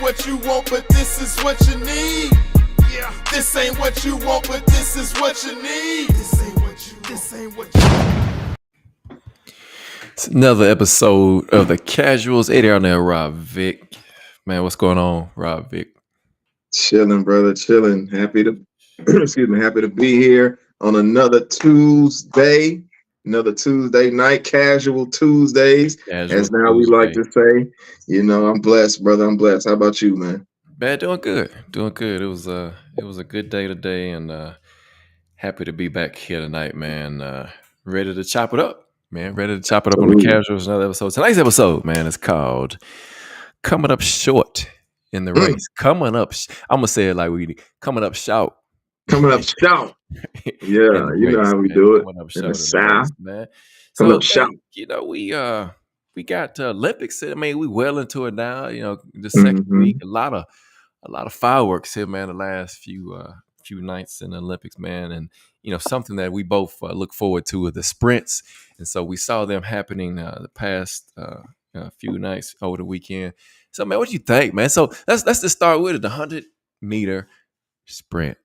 what you want, but this is what you need. Yeah, this ain't what you want, but this is what you need. This ain't what you want. This ain't what you want. It's another episode of the Casuals. Hey there, there, Rob Vic. Man, what's going on, Rob Vic? Chilling, brother, chilling. Happy to happy to be here on another Tuesday night, casual Tuesdays, as now we like to say. You know, I'm blessed, brother. I'm blessed. How about you, man? Man, doing good. It was a good day today, and happy to be back here tonight, man. Ready to chop it up, man. Ready to chop it up on the Casuals. Another episode. Tonight's episode, man, is called "Coming Up Short in the Race." Coming up, I'm gonna say it like we coming up shout. Coming up shout. Yeah, you know how we do it. Coming up in the South, man. Coming up shout. You know, we got Olympics. I mean, we well into it now. You know, the second week, a lot of fireworks here, man. The last few nights in the Olympics, man, and you know, something that we both look forward to are the sprints, and so we saw them happening the past few nights over the weekend. So, man, what do you think, man? So let's just start with it. The 100-meter sprint.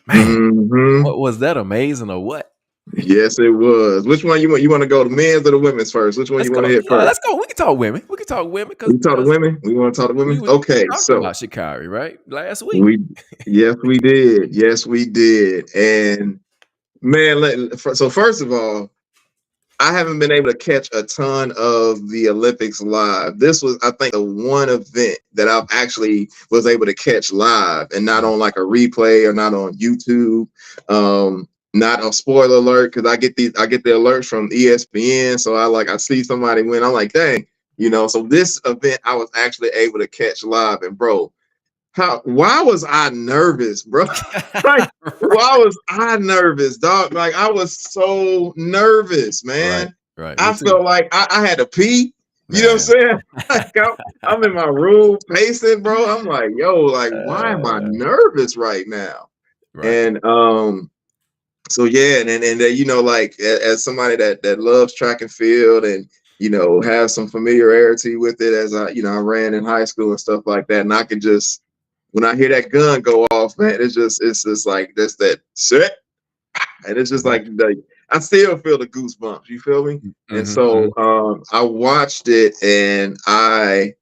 Man, what was that amazing or what? Yes, it was. Which one you want? You want to go to men's or the women's first? Which one you want to hit first? Let's go. We can talk women. We talk to women. We want to talk to women. Okay, so about Sha'Carri, right? Last week. Yes, we did. Yes, we did. And man, so first of all, I haven't been able to catch a ton of the Olympics live. This was, I think, the one event that I've actually was able to catch live and not on like a replay or not on YouTube. Not a spoiler alert, because I get the alerts from ESPN. So I see somebody win. I'm like, dang, you know. So this event I was actually able to catch live, and bro, why was I nervous, bro? Like, why was I nervous, dog? Like, I was so nervous, man. Right. I felt like I had to pee. You know what I'm saying? Like, I'm in my room pacing, bro. I'm like, yo, like, why am I nervous right now? Right. And so yeah, and you know, like as somebody that loves track and field and you know have some familiarity with it, as I ran in high school and stuff like that, and I can just when I hear that gun go off, man, it's just like that's that shit, and it's just like I still feel the goosebumps. You feel me? And so I watched it, and I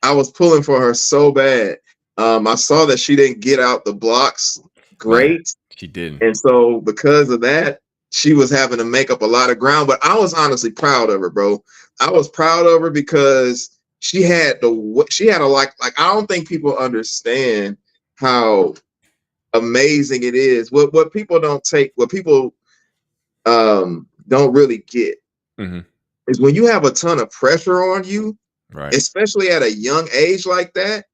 was pulling for her so bad. I saw that she didn't get out the blocks great. She didn't. And so because of that, she was having to make up a lot of ground. But I was honestly proud of her, bro. I was proud of her because she had a like I don't think people understand how amazing it is. What people don't take, what people don't really get is when you have a ton of pressure on you, right? Especially at a young age like that,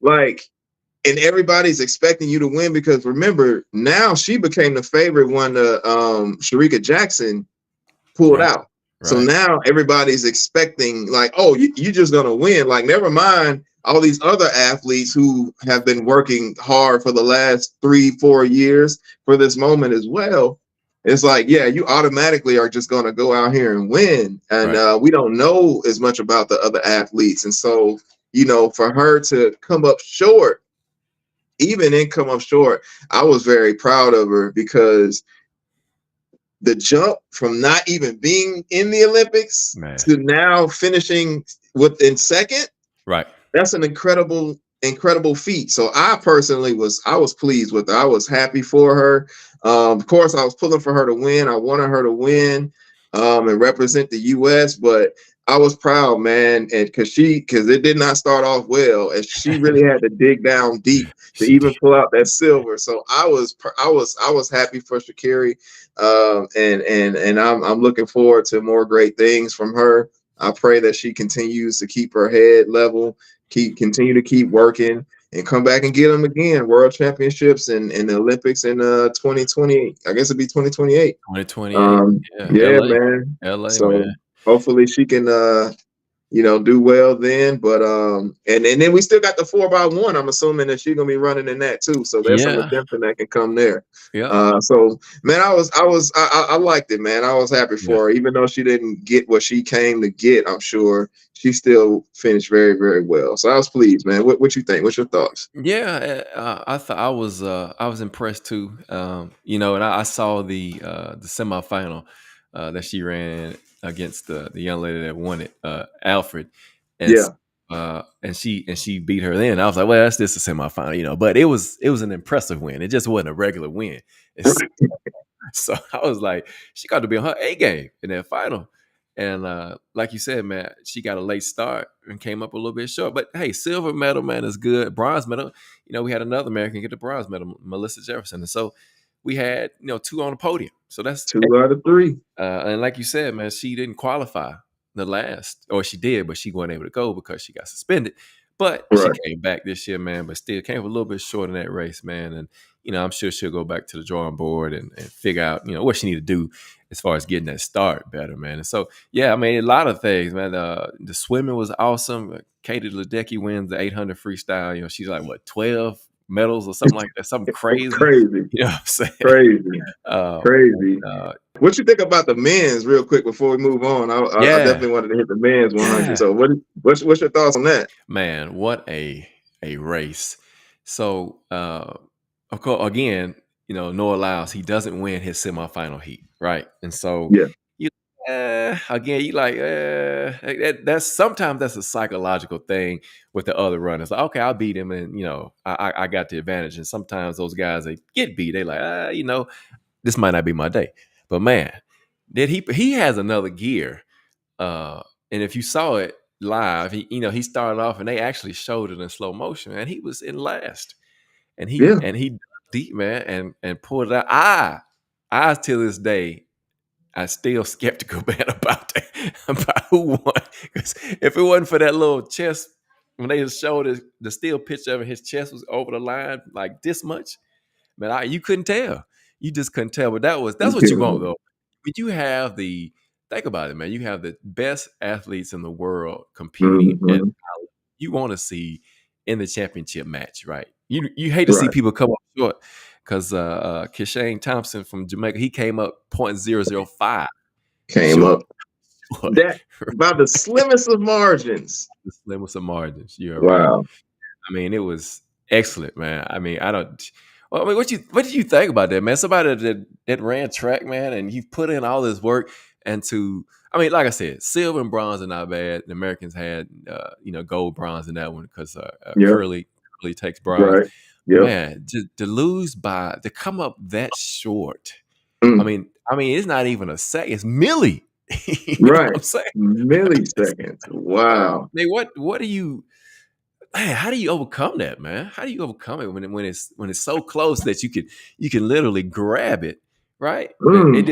like. And everybody's expecting you to win because remember, now she became the favorite when Shericka Jackson pulled out. Right. So now everybody's expecting like, oh, you're just going to win. Like, never mind all these other athletes who have been working hard for the last 3-4 years for this moment as well. It's like, yeah, you automatically are just going to go out here and win. And we don't know as much about the other athletes. And so, you know, for her to come up short, I was very proud of her because the jump from not even being in the Olympics to now finishing within second, right? That's an incredible feat. So I personally was pleased with her. I was happy for her. Of course, I was pulling for her to win. I wanted her to win and represent the U.S., but I was proud, man, and because it did not start off well, and she really had to dig down deep to even pull out that silver. So I was happy for Sha'Carri, and I'm looking forward to more great things from her. I pray that she continues to keep her head level, continue to keep working, and come back and get them again. World Championships and the Olympics in 2028. I guess it'd be 2028. 2028. Yeah, LA. Man. LA, so, man. Hopefully she can, do well then. But and then we still got the 4x1. I'm assuming that she's gonna be running in that too. So there's some Yeah, redemption that can come there. yeah, So man, I liked it, man. I was happy yeah. for her, even though she didn't get what she came to get. I'm sure she still finished very, very well. So I was pleased, man. What you think? What's your thoughts? Yeah, I thought I was impressed too. And I saw the semifinal that she ran against the young lady that won it, Alfred, and Yeah. she beat her. Then I was like, well, that's just a semifinal, But it was an impressive win. It just wasn't a regular win. So I was like, she got to be on her A game in that final. And like you said, man, she got a late start and came up a little bit short. But hey, silver medal, man, is good. Bronze medal, we had another American get the bronze medal, Melissa Jefferson. And so we had, two on the podium. So that's 2 out of 3. and like you said, man, she didn't qualify the last, or she did, but she wasn't able to go because she got suspended. But she Right. came back this year, man, but still came a little bit short in that race, man. And, I'm sure she'll go back to the drawing board and figure out, what she need to do as far as getting that start better, man. And so, yeah, I mean, a lot of things, man. The swimming was awesome. Katie Ledecky wins the 800 freestyle. She's like, what, 12 medals or something like that, something crazy. Crazy. You know what I'm saying? Crazy. Uh, Crazy. uh, What you think about the men's, real quick, before we move on? I yeah. definitely wanted to hit the men's 100. Yeah. So what's your thoughts on that? Man, what a race. So of course, again, Noah Lyles, he doesn't win his semifinal heat, right? And so Yeah. you again, you like that's sometimes that's a psychological thing with the other runners. Like, okay, I'll beat him, and I got the advantage. And sometimes those guys, they get beat, they like, this might not be my day. But man, did he has another gear. And if you saw it live, he started off and they actually showed it in slow motion, and he was in last. And he Yeah. dug deep, man, and pulled it out. I till this day, I still skeptical, man, about that, about who won. Because if it wasn't for that little chest, when they showed the still picture of his chest was over the line like this much, man, you couldn't tell. You just couldn't tell. But that's what you want, though. When you have think about it, man. You have the best athletes in the world competing, and Mm-hmm. you want to see in the championship match, right? You hate to see Right. people come up short, because Kishane Thompson from Jamaica, he came up 0.005 Came short. up that by the slimmest of margins. The slimmest of margins. You're right. Wow. I mean, it was excellent, man. I mean, what did you think about that, man? Somebody that ran track, man, and you put in all this work into. I mean, like I said, silver and bronze are not bad. The Americans had, gold, bronze in that one because Yeah. Curly takes bronze. Right. Yeah. Man, to come up that short. Mm. I mean, it's not even a second. It's milli. You know Right. what I'm saying? Milliseconds. Wow. Man, what do you? Man, how do you overcome that, man? How do you overcome it when it's so close that you can literally grab it, right? But it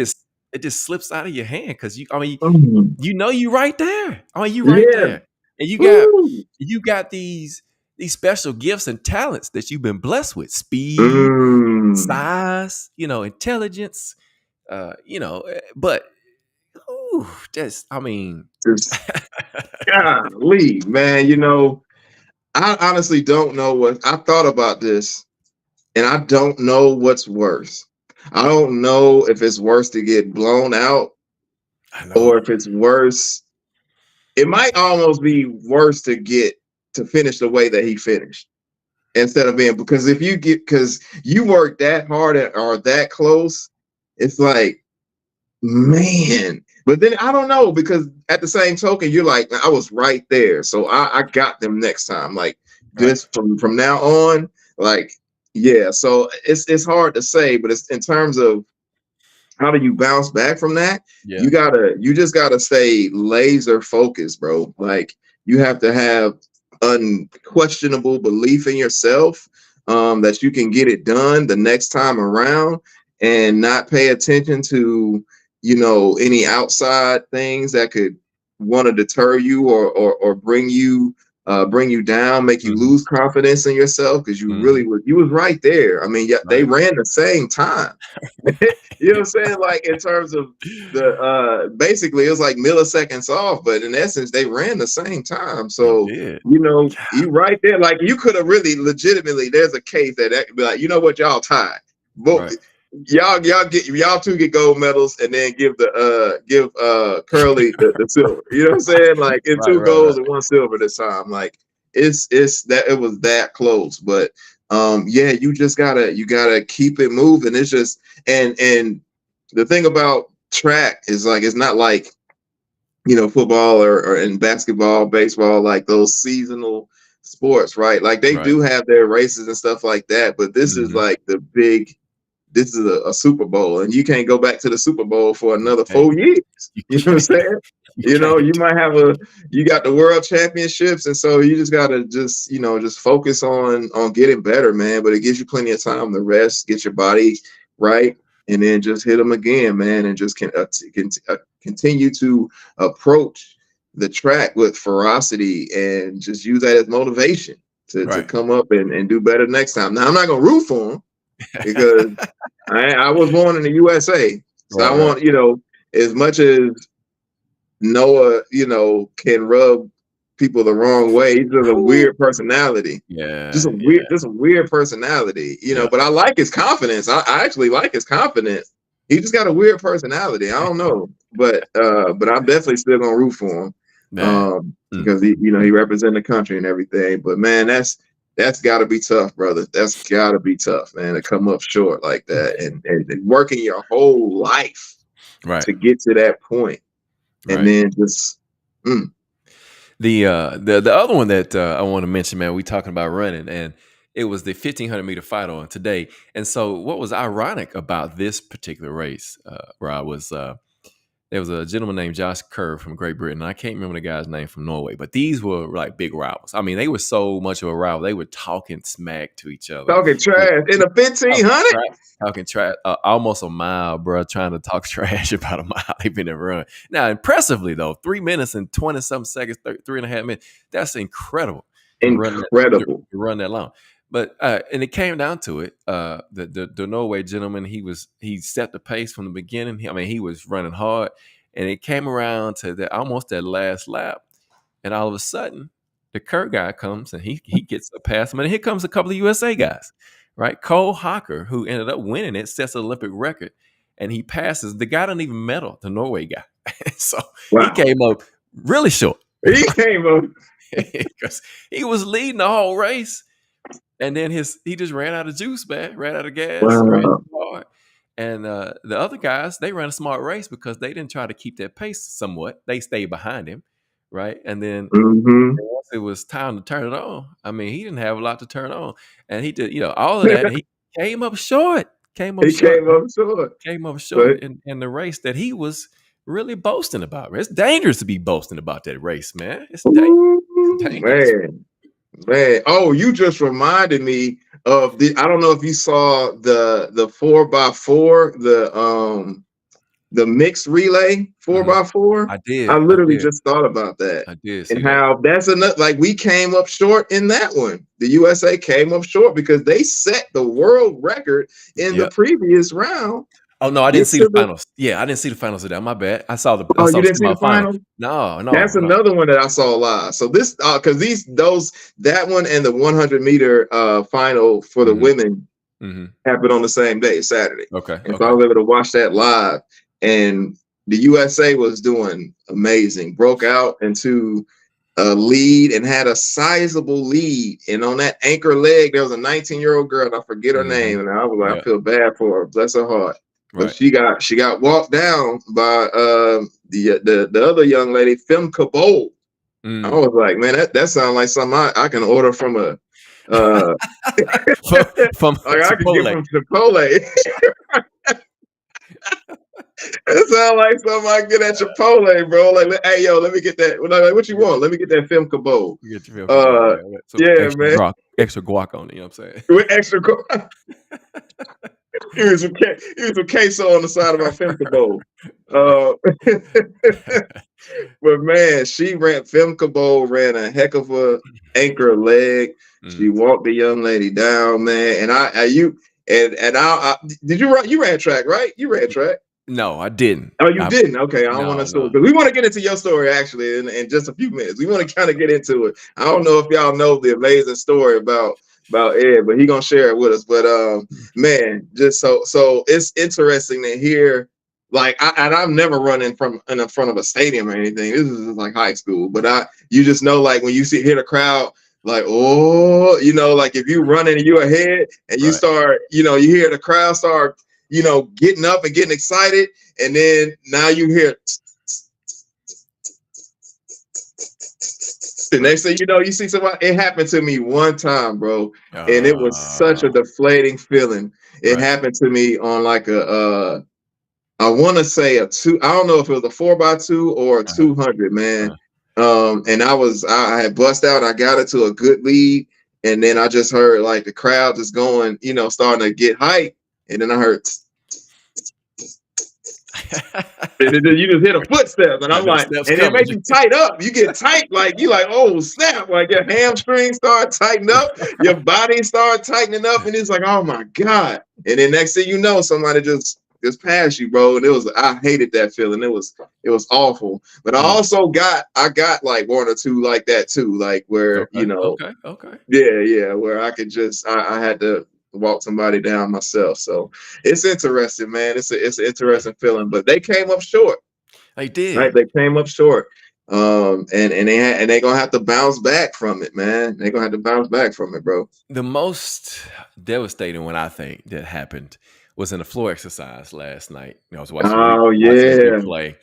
just slips out of your hand because you you right there. I mean, you right Yeah. there, and you got these special gifts and talents that you've been blessed with: speed, size, intelligence, but just golly, man. I honestly don't know what I thought about this, and I don't know what's worse. I don't know if it's worse to get blown out or if it's worse. It might almost be worse to finish the way that he finished instead of being, because because you work that hard or that close, it's like, man. But then I don't know, because at the same token, you're like, I was right there, so I got them next time. Like this from now on, like, yeah. So it's hard to say, but it's in terms of how do you bounce back from that? Yeah. You just gotta stay laser focused, bro. Like you have to have unquestionable belief in yourself, that you can get it done the next time around, and not pay attention to any outside things that could want to deter you or bring you bring you down, make you lose confidence in yourself because you really you was right there. I mean, yeah, they ran the same time. You know what I'm saying? Like in terms of the basically it was like milliseconds off, but in essence they ran the same time. They So did. you know, you right there, like you could have really legitimately. There's a case that could be like, you know what, y'all tied. But y'all two get gold medals and then give Curly the silver. You know what I'm saying? Like in two golds and one silver this time. Like it's that it was that close. But yeah, you gotta keep it moving. It's just and the thing about track is like it's not like football or in basketball, baseball, like those seasonal sports, right? Like they do have their races and stuff like that, but this is like this is a Super Bowl, and you can't go back to the Super Bowl for another 4 years. You know what I'm saying? You might have you got the world championships, and so you just gotta just focus on getting better, man. But it gives you plenty of time to rest, get your body right, and then just hit them again, man, and just continue to approach the track with ferocity and just use that as motivation to come up and do better next time. Now I'm not gonna root for them because I was born in the USA, so I want as much as Noah can rub people the wrong way. He's just a weird personality. Just a weird personality. But I like his confidence. I actually like his confidence. He just got a weird personality. I don't know, but I'm definitely still gonna root for him because he represents the country and everything. But man, that's got to be tough, brother. That's got to be tough, man, to come up short like that and working your whole life to get to that point. And then just the other one that I want to mention, man, we talking about running, and it was the 1500 meter final today. And so what was ironic about this particular race, Rob, was there was a gentleman named Josh Kerr from Great Britain. I can't remember the guy's name from Norway, but these were like big rivals. I mean, they were so much of a rival. They were talking smack to each other. Talking trash in the 1500? Talking trash, almost a mile, bro, trying to talk trash about a mile they've been in run. Now, impressively, though, 3 minutes and 20-something seconds, 3.5 minutes. That's incredible. Incredible. To run that long. But and it came down to it. The Norway gentleman, he set the pace from the beginning. He was running hard, and it came around to almost that last lap, and all of a sudden, the Kerr guy comes and he gets a pass him, and here comes a couple of USA guys, right? Cole Hocker, who ended up winning it, sets an Olympic record, and he passes. The guy didn't even medal, the Norway guy, so he came up really short. He came up because he was leading the whole race. And then he just ran out of juice, man. Ran out of gas. Ran hard. And the other guys, they ran a smart race because they didn't try to keep their pace somewhat. They stayed behind him, right? And then once it was time to turn it on, he didn't have a lot to turn on. And he did, all of that. And he came up short. Came up short in the race that he was really boasting about. It's dangerous to be boasting about that race, man. It's dangerous. Man, you just reminded me of I don't know if you saw the 4x4, the mixed relay 4x4. I did. I literally just thought about that. I did. And how that's enough. Like we came up short in that one. The USA came up short because they set the world record in the previous round. Oh no, I didn't see the finals. Yeah, I didn't see the finals of that. My bad. I saw the. You didn't see the finals? No. That's another one that I saw live. So this, because that one and the 100 meter final for the women happened on the same day, Saturday. Okay. And so I was able to watch that live, and the USA was doing amazing. Broke out into a lead and had a sizable lead. And on that anchor leg, there was a 19-year-old girl, and I forget her name, and I was like, I feel bad for her. Bless her heart. But she got walked down by the other young lady, Femke Bol. I was like, man, that sounds like something I can order from a from I can get from Chipotle. It sounds like something I can get at Chipotle, bro. Like, hey, yo, let me get that. Like, what you want? Let me get that Femke Bol. Man. Extra guac on it, you know what I'm saying? With extra guac. Here's some queso on the side of my Femke Bol. But man, she ran. Femke ran a heck of a anchor leg. She Mm. walked the young lady down, man. And I did you run? You ran track, right? You ran track. No, I didn't. Oh, you didn't? Okay, I don't want No, to story, no. but we want to get into your story actually in just a few minutes. We want to kind of get into it. I don't know if y'all know the amazing story about Ed, but he gonna share it with us. But man, just so it's interesting to hear. Like I'm never running from in front of a stadium or anything. This is like high school, but you just know like when you hear the crowd like oh like if you running and you ahead and you Right. start you hear the crowd start getting up and getting excited, and then now you hear the next thing you know, you see somebody. It happened to me one time, bro, and it was such a deflating feeling. It Right. happened to me on like I want to say a two. I don't know if it was a 4x2 or a Uh-huh. 200, man. Uh-huh. And I had bust out. I got it to a good lead, and then I just heard like the crowd just going, starting to get hype, and then I heard. And then you just hear the footsteps, and I'm Them like, steps and it coming. makes you tight up. You get tight, like you like, oh snap! Like your hamstrings start tightening up, your body start tightening up, and it's like, oh my god! And then next thing you know, somebody just passed you, bro. And I hated that feeling. It was awful. But I also got like one or two like that too, like where Okay. yeah, where I could just I had to walk somebody down myself. So it's interesting, man. It's an interesting feeling. But they came up short. They did. Right? They came up short. And they gonna have to bounce back from it, man. They're gonna have to bounce back from it, bro. The most devastating one I think that happened was in the floor exercise last night. I was watching Oh watching yeah. replay,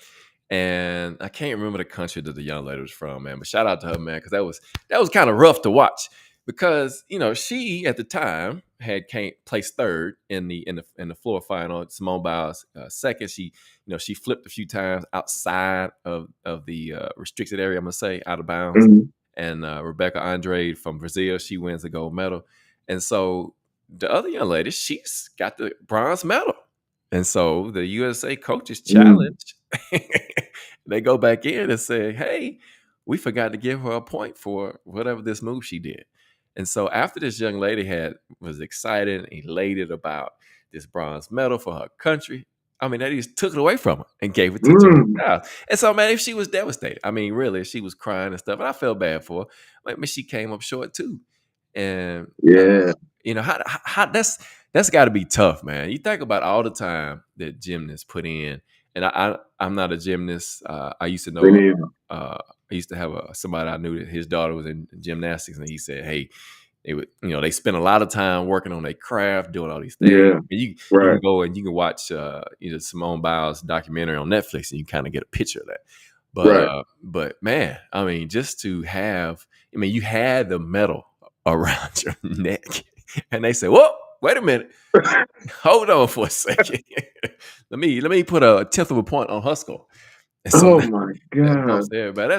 and I can't remember the country that the young lady was from, man. But shout out to her, man, because that was kind of rough to watch because she at the time had placed third in the floor final. Simone Biles second. She flipped a few times outside of the restricted area. I'm gonna say out of bounds. Mhm. And Rebecca Andrade from Brazil, she wins the gold medal. And so the other young lady, she's got the bronze medal. And so the USA coaches challenge. They go back in and say, hey, we forgot to give her a point for whatever this move she did. And so after this young lady was excited and elated about this bronze medal for her country, I mean, they just took it away from her and gave it to Jimmy Mm. Styles. And so, man, if she was devastated, I mean, really, she was crying and stuff, and I felt bad for her. Like, she came up short too, and Yeah. how that's got to be tough, man. You think about all the time that gymnasts put in, and I'm not a gymnast. I used to know. I used to have somebody I knew that his daughter was in gymnastics, and he said, "Hey, they spend a lot of time working on their craft, doing all these things. Yeah. And you Right. can go and you can watch Simone Biles documentary on Netflix, and you kind of get a picture of that. But man, I mean, just to have, you had the medal around your neck, and they said, "Whoa, wait a minute, hold on for a second. let me put a tenth of a point on her score." And so Oh my that god. bumps everybody.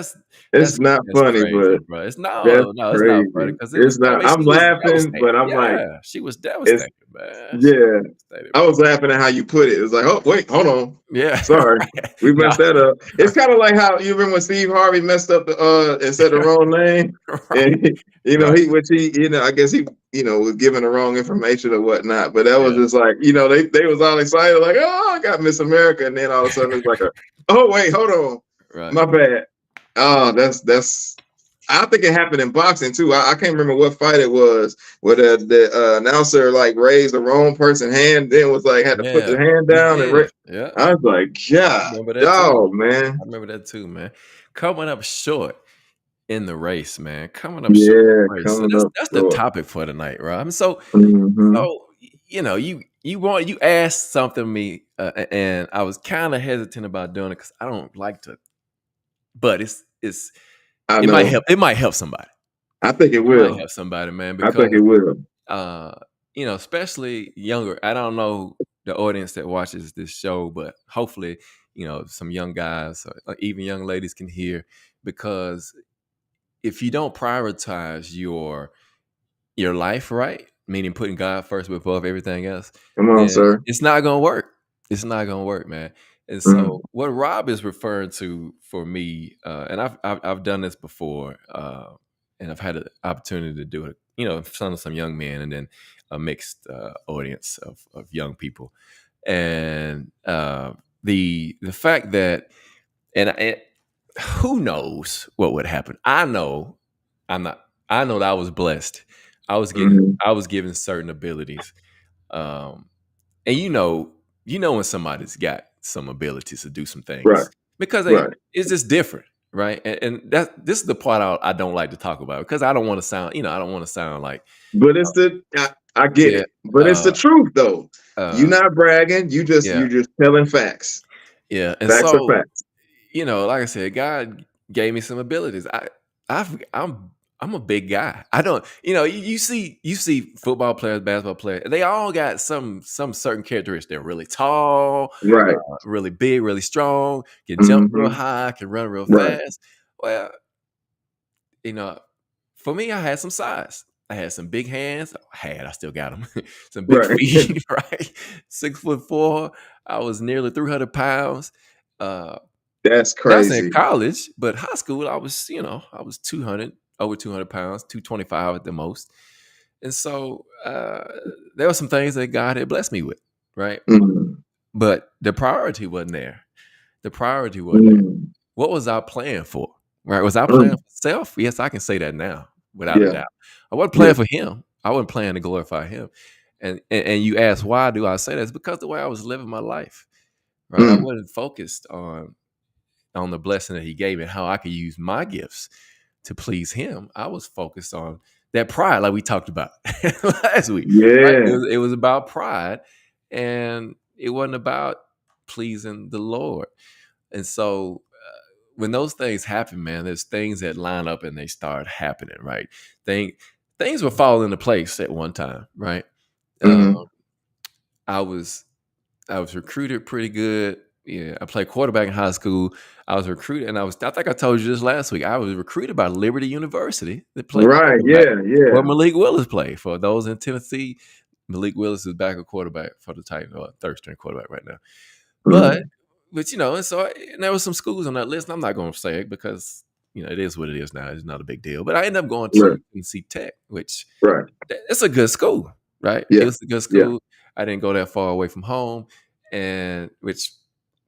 It's not That's funny, crazy, but bro. It's that's not funny crazy. because it was. It's not. I'm She was laughing, devastated. but I'm like, Yeah, she was it's devastated, man. She yeah. was devastated, I bro. was laughing at how you put it. It was like, oh wait, hold on. Yeah, Sorry, we no, messed that up. It's kind of like how you remember when Steve Harvey messed up and said the wrong name, right, and right, I guess he was giving the wrong information or whatnot. But that was yeah, just like they was all excited like, oh, I got Miss America, and then all of a sudden it's like oh wait, hold on, right. my bad. Oh, that's. I think it happened in boxing too. I can't remember what fight it was where the announcer like raised the wrong person's hand, then was like had to put the Yeah, hand he down and did. Yeah, I was like, I God, remember that too. dog, man. I remember that too, man. Coming up short in the race, man. Coming up short in Yeah, the race. So coming up that's the short. topic for tonight, right? I mean, so Mm-hmm. So you asked something of me, and I was kind of hesitant about doing it because I don't like to. But I it might know. help. It might help somebody. I think it It might will. help somebody, man. I think it Because will. especially younger. I don't know the audience that watches this show, but hopefully, some young guys or even young ladies can hear, because if you don't prioritize your life right, meaning putting God first above everything else, Come on, then sir. it's not gonna work. It's not gonna work, man. And Mm. so what Rob is referring to for me, and I've done this before, and I've had an opportunity to do it, in front of some young men, and then a mixed audience of young people, and the fact that, and who knows what would happen. I know I'm not. I know that I was blessed. I was given certain abilities, um, and when somebody's got some abilities to do some Right. things because Right. it's just different, right? And this is the part I don't like to talk about because I don't want to sound, I don't want to sound like, But it's I get yeah, it. But it's the truth though. You're uh, not bragging. yeah, You're just telling facts. yeah. And Facts are so, facts. like I said, God gave me some abilities. I'm a big guy. I don't, you see football players, basketball players, they all got some certain characteristics. They're really tall, Right. really big, really strong, can jump real Mm-hmm. high, can run real Right. fast. Well, you know, for me, I had some size. I had some big hands. I still got them. Some big Right. feet, right? 6'4". I was nearly 300 pounds. Uh, That's that's in crazy. college, but high school, I was 200, over 200 pounds, 225 at the most. And so there were some things that God had blessed me with, right? Mm-hmm. But the priority wasn't there. The priority wasn't there. Mm-hmm. What was I playing for? Right? Was I playing Mm-hmm. for self? Yes, I can say that now, without a Yeah. doubt. I wasn't Yeah. playing for him. I wasn't playing to glorify him. And you ask why do I say that? It's because the way I was living my life. Right. I Mm. wasn't focused on the blessing that he gave me and how I could use my gifts to please him. I was focused on that pride, like we talked about last week. Right? Yeah. It was about pride, and it wasn't about pleasing the Lord. And so when those things happen, man, there's things that line up and they start happening, right? Thing Things will fall into place at one time, right? Uh, Mm-hmm. I was I was recruited pretty good. Yeah, I played quarterback in high school. I was recruited, and I think I told you this last week. I was recruited by Liberty University to play Right. quarterback Yeah. where Yeah. Malik Willis played. For those in Tennessee, Malik Willis is backup quarterback for the Titans, or third string quarterback right now. But Mm. and so and there were some schools on that list. And I'm not going to say it because it is what it is now. It's not a big deal. But I ended up going Right. to Tennessee Tech, which Right. it's a good school, right? It Yeah. was a good Yeah. school. I didn't go that far away from home, and which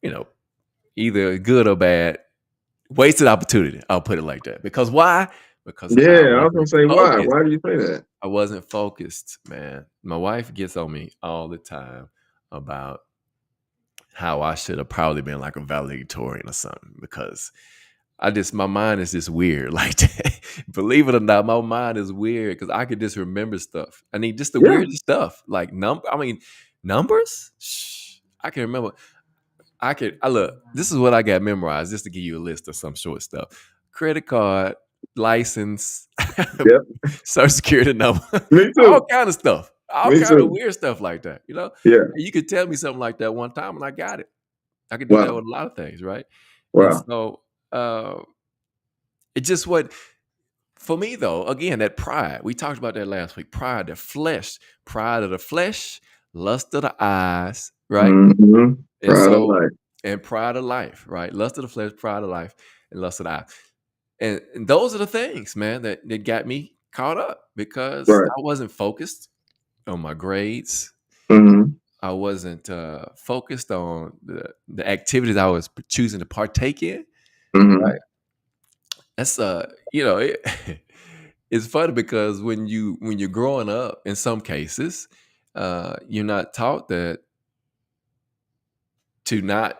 you know either good or bad, wasted opportunity. I'll put it like that. Because why? Because I Yeah. I was gonna wasn't say why. focused. Why do you say that? I wasn't focused, man. My wife gets on me all the time about how I should have probably been like a valedictorian or something because my mind is just weird like that. Believe it or not, my mind is weird because I could just remember stuff. I mean, just the Yeah. weirdest stuff like numbers. I can remember. I look. This is what I got memorized just to give you a list of some short stuff: credit card, license, Yep. social security number, Me all too. kind of stuff, all Me kind of too. weird stuff like that. Yeah. And you could tell me something like that one time, and I got it. I could do that Wow. with a lot of things, right? And Wow. so it just what for me though. Again, that pride we talked about that last week. Pride of the flesh, lust of the eyes, right? Mm-hmm. And Proud of so, life. and pride of life, right? Lust of the flesh, pride of life, and lust of the eye. And those are the things, man, that got me caught up because Right. I wasn't focused on my grades. Mm-hmm. I wasn't focused on the activities I was choosing to partake in. Mm-hmm. Right. That's it's funny because when you're growing up, in some cases, you're not taught that to not.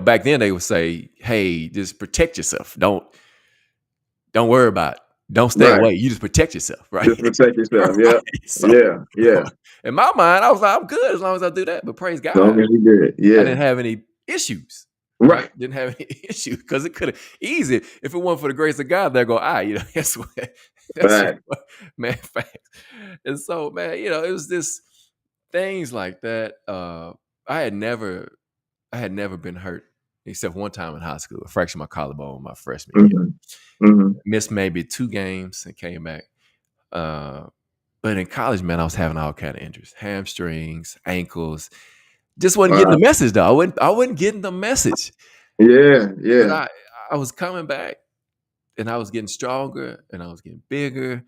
Back then they would say, "Hey, just protect yourself. Don't worry about it. Don't stay Right. away. You just protect yourself, right?" Just protect yourself. Right. Yeah. So, Yeah. Yeah. in my mind, I was like, "I'm good as long as I do that." But praise As long God, as you did. I Yeah. didn't have any issues, right? Right. Didn't have any issues because it could have easy if it weren't for the grace of God. There go that's what that's Fact. what, man. Facts. And so, man, it was this things like that. I had never, I had never been hurt except one time in high school. I fractured my collarbone my freshman year. Mm-hmm. Mm-hmm. Missed maybe 2 games and came back. But in college, man, I was having all kind of injuries: hamstrings, ankles, Just wasn't getting Wow. the message though. I wasn't getting the message. Yeah, But yeah. I was coming back and I was getting stronger and I was getting bigger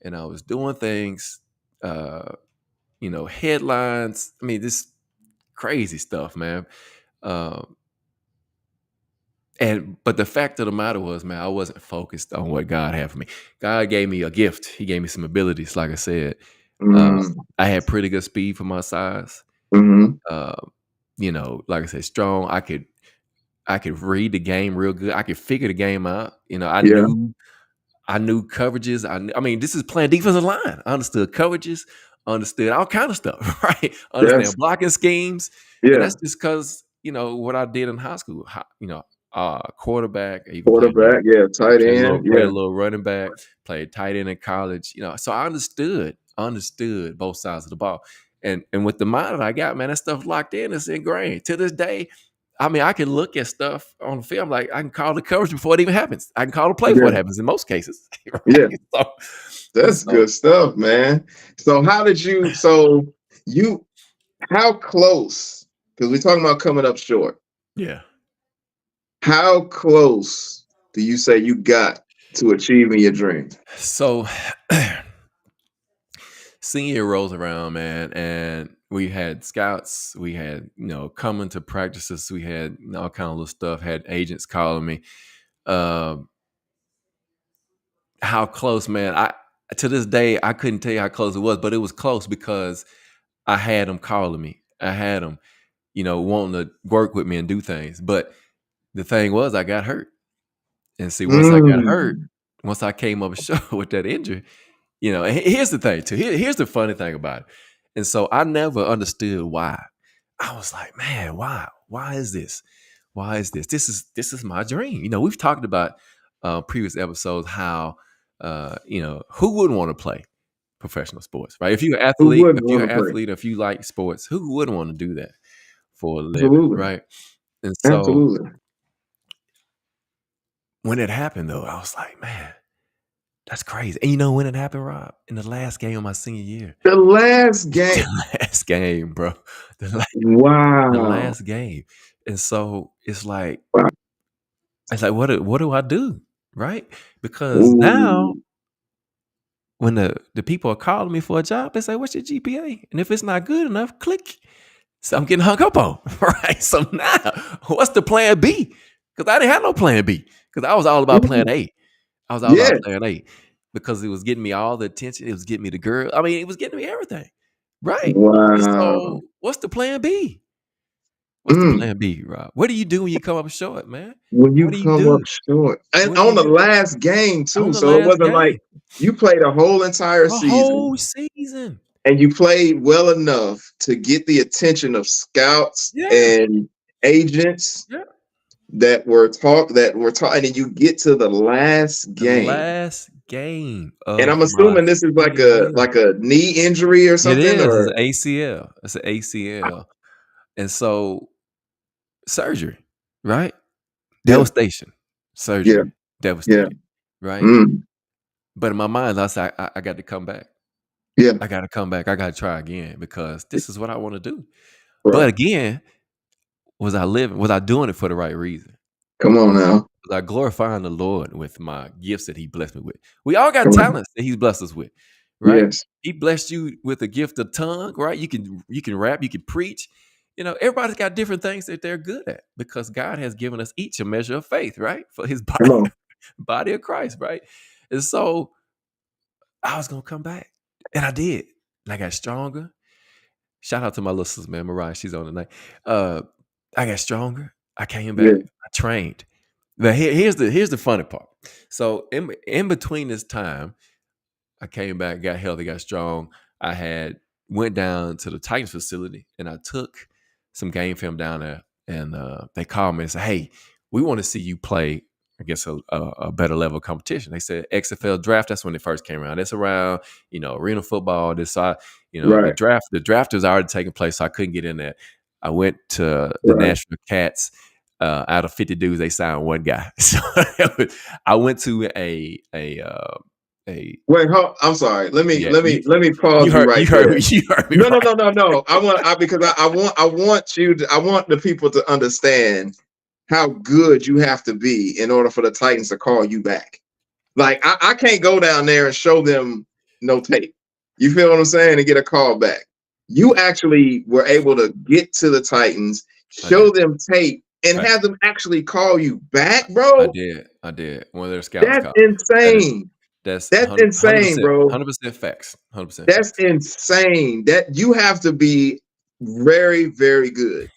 and I was doing things, uh, headlines. I mean, this crazy stuff, man. Um, but the fact of the matter was, man, I wasn't focused on what God had for me. God gave me a gift. He gave me some abilities, like I said. Uh, Mm, I had pretty good speed for my size. mm-hmm. Uh, like I said, strong. I could read the game real good. I could figure the game out. Yeah, I knew coverages. I mean, this is playing defensive line. I understood coverages, understood all kind of stuff, right? yes, Understand blocking schemes, and yeah. that's just because what I did in high school. Quarterback. I even Quarterback, yeah, tight end, played yeah, a little running back. Played tight end in college. So I understood both sides of the ball, and with the mind that I got, man, that stuff locked in. It's ingrained to this day. I mean, I can look at stuff on the film, like I can call the coverage before it even happens. I can call the play before yeah, it happens in most cases, yeah. right? So, That's so good stuff, man. So how did you? So you, how close? Because we're talking about coming up short. yeah. How close do you say you got to achieving your dream? So senior year rolls around, man, and we had scouts. We had coming to practices. We had all kind of little stuff. Had agents calling me. Um, how close, man? I To this day I couldn't tell you how close it was, but it was close because I had them calling me. I had them, wanting to work with me and do things. But the thing was, I got hurt. And see, once I got hurt, Mm, once I came up short with that injury, and here's the thing too. Here's the funny thing about it. And so I never understood why. I was like, man, why? Why is this? Why is this? This is my dream. We've talked about previous episodes how who wouldn't want to play professional sports, right? If you're an who athlete, wouldn't want to play? if you like sports, who wouldn't want to do that for a living, Absolutely, right? And so absolutely. when it happened, though, I was like, man, that's crazy. And you know when it happened, Rob? In the last game of my senior year. The last game. The last game, bro. The Wow. last game. And so Wow. it's like, what do I do? Right? Because now Ooh. when the people are calling me for a job, they say, what's your GPA? And if it's not good enough, click. So I'm getting hung up on. Right. So now what's the plan B? Because I didn't have no plan B. Because I was all about plan Mm, A. I was all yeah. about plan A because it was getting me all the attention. It was getting me the girl. I mean, it was getting me everything. Right. And Wow. so what's the plan B? What's the Mm. plan B, Rob? What do you do when you come up short, man? When you What do you come up do? short, and What do you on the do? last game On too, the so it last wasn't like game. you played a whole entire A season whole season. and you played well enough to get the attention of scouts Yeah. and agents Yeah. that were taught, and you get to the last The game. last game And of I'm my assuming this is like senior a year. like a knee injury or It something, is. It's or an ACL. It's an ACL. And so surgery, right? yeah, Devastation. yeah, Surgery. yeah, Devastating. Right? mm, But in my mind, I said, I got to come back. yeah, I got to come back. I got to try again because this is what I want to do. But right. again, was I doing it for the right reason? Come on now, Was I glorifying the Lord with my gifts that He blessed me with? We all got come on. talents that He's blessed us with, right? Yes, He blessed you with a gift of tongue, right? You can rap, you can preach. Everybody's got different things that they're good at because God has given us each a measure of faith, right? For His body, come on. body of Christ, right? And so I was gonna come back, and I did, and I got stronger. Shout out to my little sister, man, Mariah. She's on tonight. Uh, I got stronger. I came Yeah, back. I trained. But here's the funny part. So in between this time, I came back, got healthy, got strong. I had went down to the Titans facility and I took some game film down there, and they called me and said, "Hey, we want to see you play. I guess a better level of competition." They said XFL draft. That's when it first came around. That's around arena football. This side, the right, draft was already taking place, so I couldn't get in there. I went to the right. National Cats. Out of 50 dudes, they signed one guy. So I went to a a Wait, I'm sorry. Let me yeah. pause you right You heard there. me. You heard me No, no, right. no, no, no. I want the people to understand how good you have to be in order for the Titans to call you back. Like I can't go down there and show them no tape. You feel what I'm saying? And get a call back. You actually were able to get to the Titans, I show did. them tape, and Facts. have them actually call you back, I bro. did. I did. One of their scouts That's called me. That is insane. that's That's 100 insane, percent bro. 100% facts. 100% That's facts. insane. That you have to be very, very good.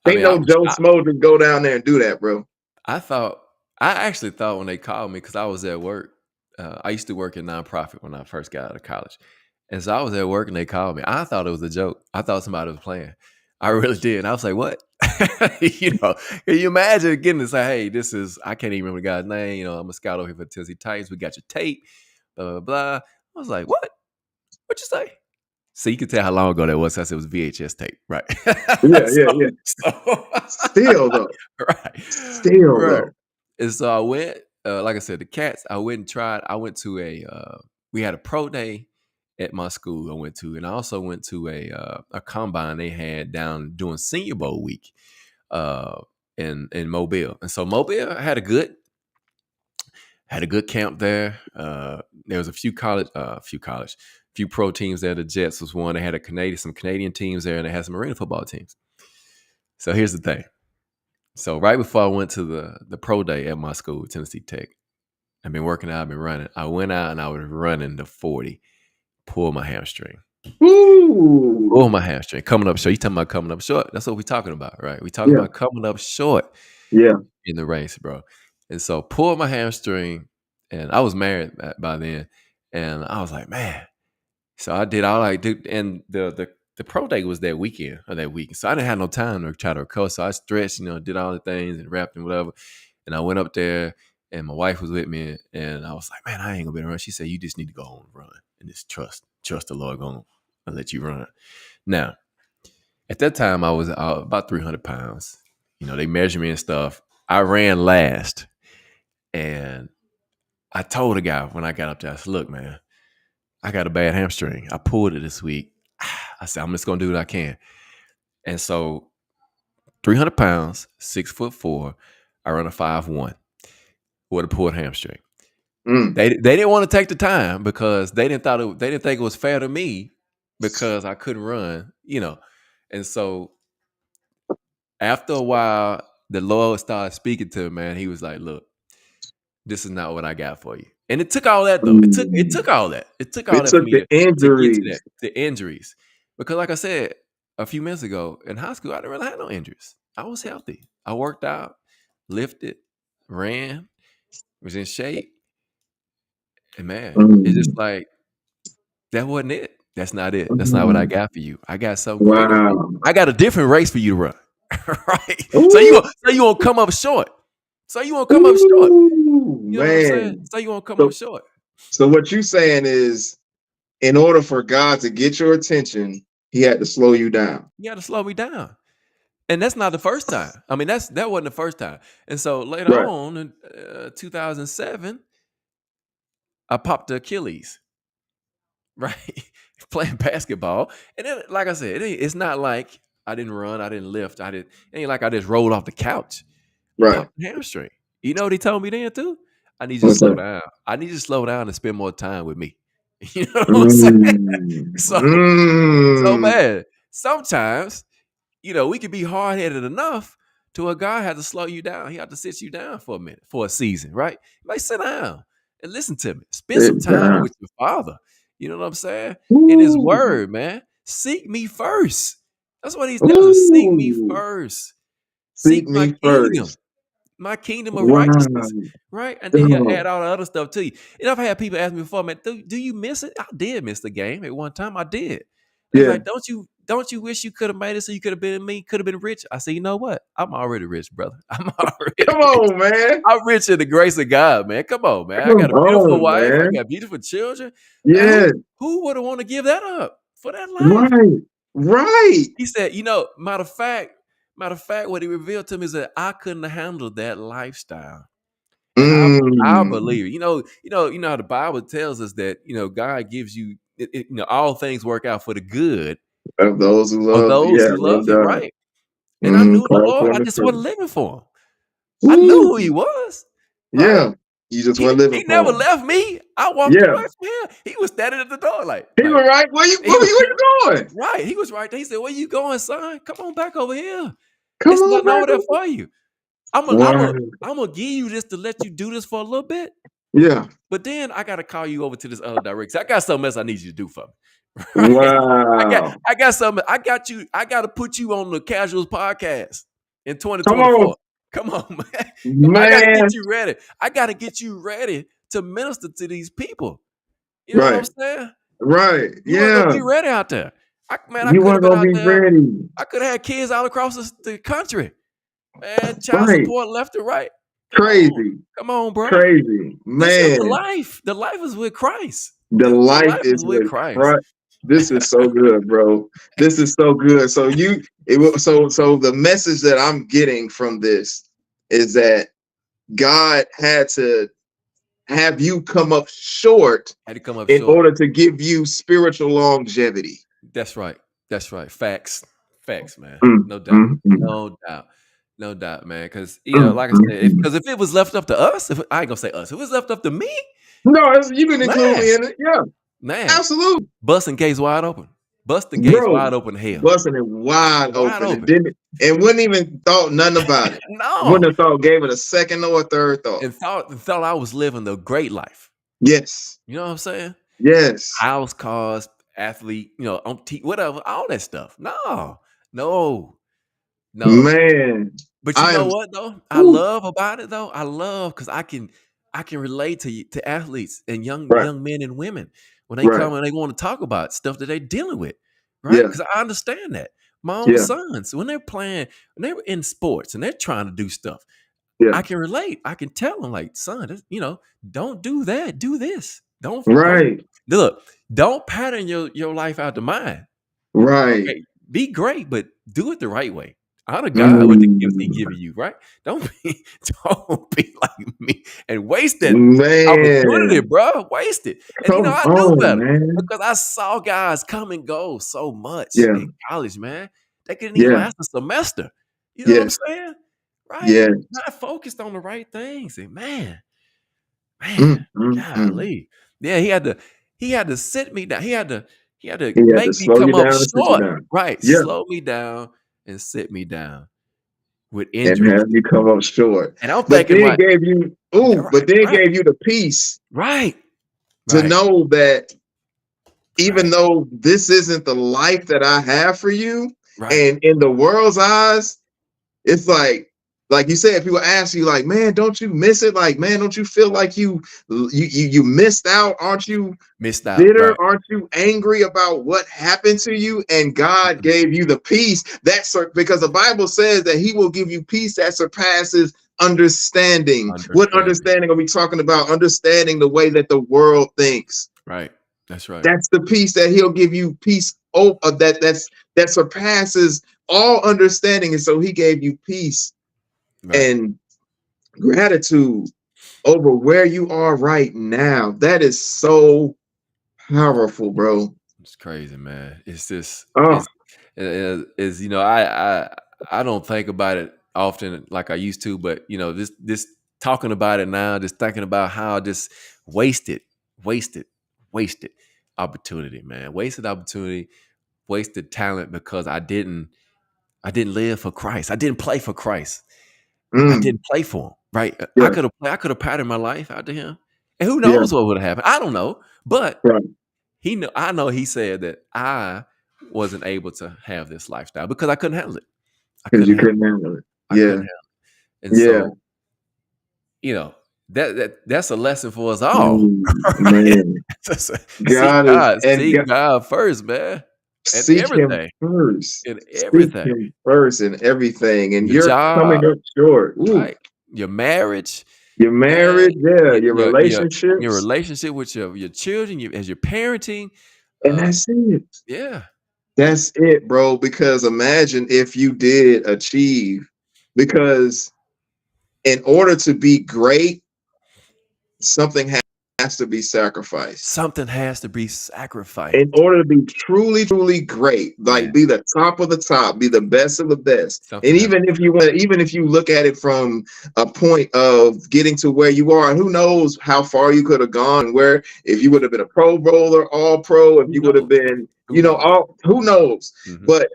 I Ain't mean, no Joe Smo to go down there and do that, bro. I thought I actually thought when they called me because I was at work. I used to work in nonprofit when I first got out of college, and so I was at work and they called me. I thought it was a joke. I thought somebody was playing. I really did. And I was like, "What?" Can you imagine getting to say, "Hey, this is I can't even remember the guy's name. I'm a scout over here for the Tennessee Titans. We got your tape." Blah blah blah. I was like, "What? What you say?" So you can tell how long ago that was. Since it was VHS tape, right? Yeah, yeah, so, yeah. so Still though. right, Still right. though. And so I went, like I said, the cats. I went and tried. I went to we had a pro day at my school. I went to, and I also went to a combine they had down doing Senior Bowl week, uh, in Mobile. And so Mobile had a good camp there. There was a few pro teams there. The Jets was one. They had some Canadian teams there, and they had some arena football teams. So here's the thing. So right before I went to the pro day at my school, Tennessee Tech, I've been working out, I've been running. I went out and I was running the 40, pulled my hamstring. Ooh. Pull my hamstring. Coming up short. You talking about coming up short. That's what we're talking about, right? We talking Yeah. about coming up short Yeah. in the race, bro. And so pulled my hamstring, and I was married by then. And I was like, man. So I did all I did, and the pro day was that weekend or that week. So I didn't have no time to try to recover. So I stretched, did all the things and rapped and whatever. And I went up there, and my wife was with me, and I was like, man, I ain't gonna be able to run. She said, you just need to go home and run and just trust the Lord gonna let you run. Now, at that time, I was about 300 pounds. They measured me and stuff. I ran last, and I told the guy when I got up there, I said, look, man, I got a bad hamstring. I pulled it this week. I said, I'm just going to do what I can. And so 300 pounds, 6'4", I run a 5'1" with a pulled hamstring. They didn't want to take the time because they didn't think it was fair to me because I couldn't run, And so after a while, the Lord started speaking to me, man. He was like, look, this is not what I got for you. And it took all that though. It took all that. It took all It that for took me the to get to that. injuries. The injuries. Because like I said a few minutes ago, in high school, I didn't really have no injuries. I was healthy. I worked out, lifted, ran, was in shape. And man, it's just like that wasn't it. That's not it. That's not what I got for you. I got something greater for you. Wow. I got a different race for you to run. Right? So Ooh. you won't come up short. So you won't come up short. Ooh, You know what I'm saying? man. So you won't come up So, short. so what you saying is, in order for God to get your attention, He had to slow you down. You got to slow me down. And that's not the first time. I mean, that wasn't the first time. And so later Right. on in 2007, I popped the Achilles, right? Playing basketball. And then, like I said, it's not like I didn't run, I didn't lift, it ain't like I just rolled off the couch. Right. Popped the hamstring. You know what he told me then too? I need you to What's slow that? down. I need you to slow down and spend more time with me. You know what I'm saying? Mm. So Mm. man, sometimes we could be hard headed enough to where God had to slow you down. He had to sit you down for a minute, for a season, right? Like sit down and listen to me. Spend some Sit time down. with your Father. You know what I'm saying? In His Ooh. Word, man. Seek me first. That's what He's telling us. Seek me Ooh. first. Seek Seek me first. my kingdom of Wow. righteousness, right? And then He'll Dog. add all the other stuff to you. And I've had people ask me before, man, do you miss it? I did miss the game at one time. I did. They was Yeah. like, don't you wish you could have made it so you could have been me, could have been rich? I said, you know what? I'm already rich, brother. I'm already Come rich. on, man. I'm rich in the grace of God, man. Come on, man. I Come got a beautiful on, wife. I man. got beautiful children. Man, Yeah. who would have want to give that up for that life? Right. Right. He said, matter of fact, what he revealed to me is that I couldn't have handled that lifestyle And I Mm. believe it. You know how the Bible tells us that, God gives you, all things work out for the good Of those who of love, those yeah, who love love Him, God. right? And I knew the Call Lord. I according to just wasn't purpose. living for Him. I knew Woo. who He was, right? Yeah. You just He weren't living he for never him. left me. I walked Yeah. away from Him. He was standing at the door, like, He was right. he was Where you going? right. He was right there. He said, "Where you going, son? Come on back over here. Come It's on nothing over back there over. for you. Wow. I'm gonna give you this to let you do this for a little bit, Yeah. but then I gotta call you over to this other direction. I got something else I need you to do for me, right? Wow. I got something. I got you. I got to put you on the Casuals podcast in Come on, 2024. Come on, man. Come on. I got to get man. you ready. I got to get you ready to minister to these people. You know what I'm Right. saying? Right. You weren't gonna Yeah. be ready out there. I You could have weren't been gonna out be there. ready. I could have had kids all across the country. Man, child Right. support left and right. Crazy. Come on, bro. Crazy. This is the Man. life. The life is with Christ. The The life life is is with with Christ. Christ. This is so good, bro. This is so good. So the message that I'm getting from this is that God had to have you come up short Had to come up in short. order to give you spiritual longevity. That's right. That's right. Facts. Facts, man. Mm, No doubt. mm, mm, No doubt. No doubt, man. Because mm, like I mm, said, mm. if it was left up to us, if I ain't gonna say us, if it was left up to me, No, you can include man, me in it. Yeah, man, absolutely. busting gates wide open, bust the gates Bro, wide open to hell, busting it wide wide open open. and wouldn't even thought nothing about it. Wouldn't No, have thought, gave it a second or a third thought. and thought I was living the great life. Yes. You know what I'm saying? Yes. House, cars, athlete, whatever, all that stuff. No, no, no. Man. But you I know am what though? I whew, love about it though. I love because I can relate to athletes and right, young men and women when they right. come and they want to talk about stuff that they're dealing with, right? Yeah, Because I understand that. My own yeah, sons, when they're playing, when they were in sports and they're trying to do stuff, yeah. I can relate. I can tell them like, son, don't do that. Do this. Don't Right, look. Don't pattern your life after mine. right. Okay, be great, but do it the right way. Honor God with the gifts He Mm, giving you, right? Don't be, don't be like me and waste that opportunity, man. bro. Waste it. And Come I knew on, better man. because I saw guys come and go so much Yeah, in college, man. They couldn't even yeah, last a semester. You know what I'm yes, saying? Right? yeah. Not focused on the right things. And man, Mm, mm, mm. golly. Yeah, he had to sit me down. He had to He had to make me slow you come up down and sit you short. down. Right. Yeah, Slow me down and sit me down with and injuries. have you come up short. And I'm But thinking then like, gave you, right, right, gave you the peace right, to right, know that even right, though this isn't the life that I have for you, right. and in the world's eyes, it's like you said, people ask you, like, man, don't you miss it? Like, man, don't you feel like you missed out? Aren't you Missed out. bitter? Right. Aren't you angry about what happened to you? And God Mhm. gave you the peace because the Bible says that He will give you peace that surpasses understanding. What Understanding. understanding are we talking about? Understanding the way that the world thinks. Right. That's right. That's the peace that He'll give you. Peace that surpasses all understanding. And so He gave you peace Right. and gratitude over where you are right now. That is so powerful, bro. It's crazy, man. It's just Oh, it's I don't think about it often like I used to, but this talking about it now, just thinking about how I just wasted, wasted, wasted opportunity, man. Wasted opportunity, wasted talent because I didn't live for Christ. I didn't play for Christ. I mm, didn't play for him, right? yeah, I could have patterned my life after him. And who yeah, knows what would have happened? I don't know. But right. I know he said that I wasn't able to have this lifestyle because I couldn't handle it. I Because couldn't you handle couldn't handle it. it. I Yeah, couldn't handle it. And yeah. so, that's a lesson for us all. Right? Man, God is Seek God first, man. And seek Him everything. first. In Seek everything. Him first in everything, and Your you're coming job, up short. Ooh, right? Your marriage, your man, marriage, yeah, your your relationships, relationship with your children, as you're parenting. and that's it. Yeah. That's it, bro. Because imagine if you did achieve, because in order to be great, something has to be sacrificed Something has to be sacrificed. in order to be truly, truly great, like Yeah. be the top of the top, be the best of the best. Something And has to even if you want, even if you look at it from a point of getting to where you are, who knows how far you could have gone, where if you would have been a Pro Bowler, All Pro, if who you would have knows? been, Who knows? all who knows. Hmm. But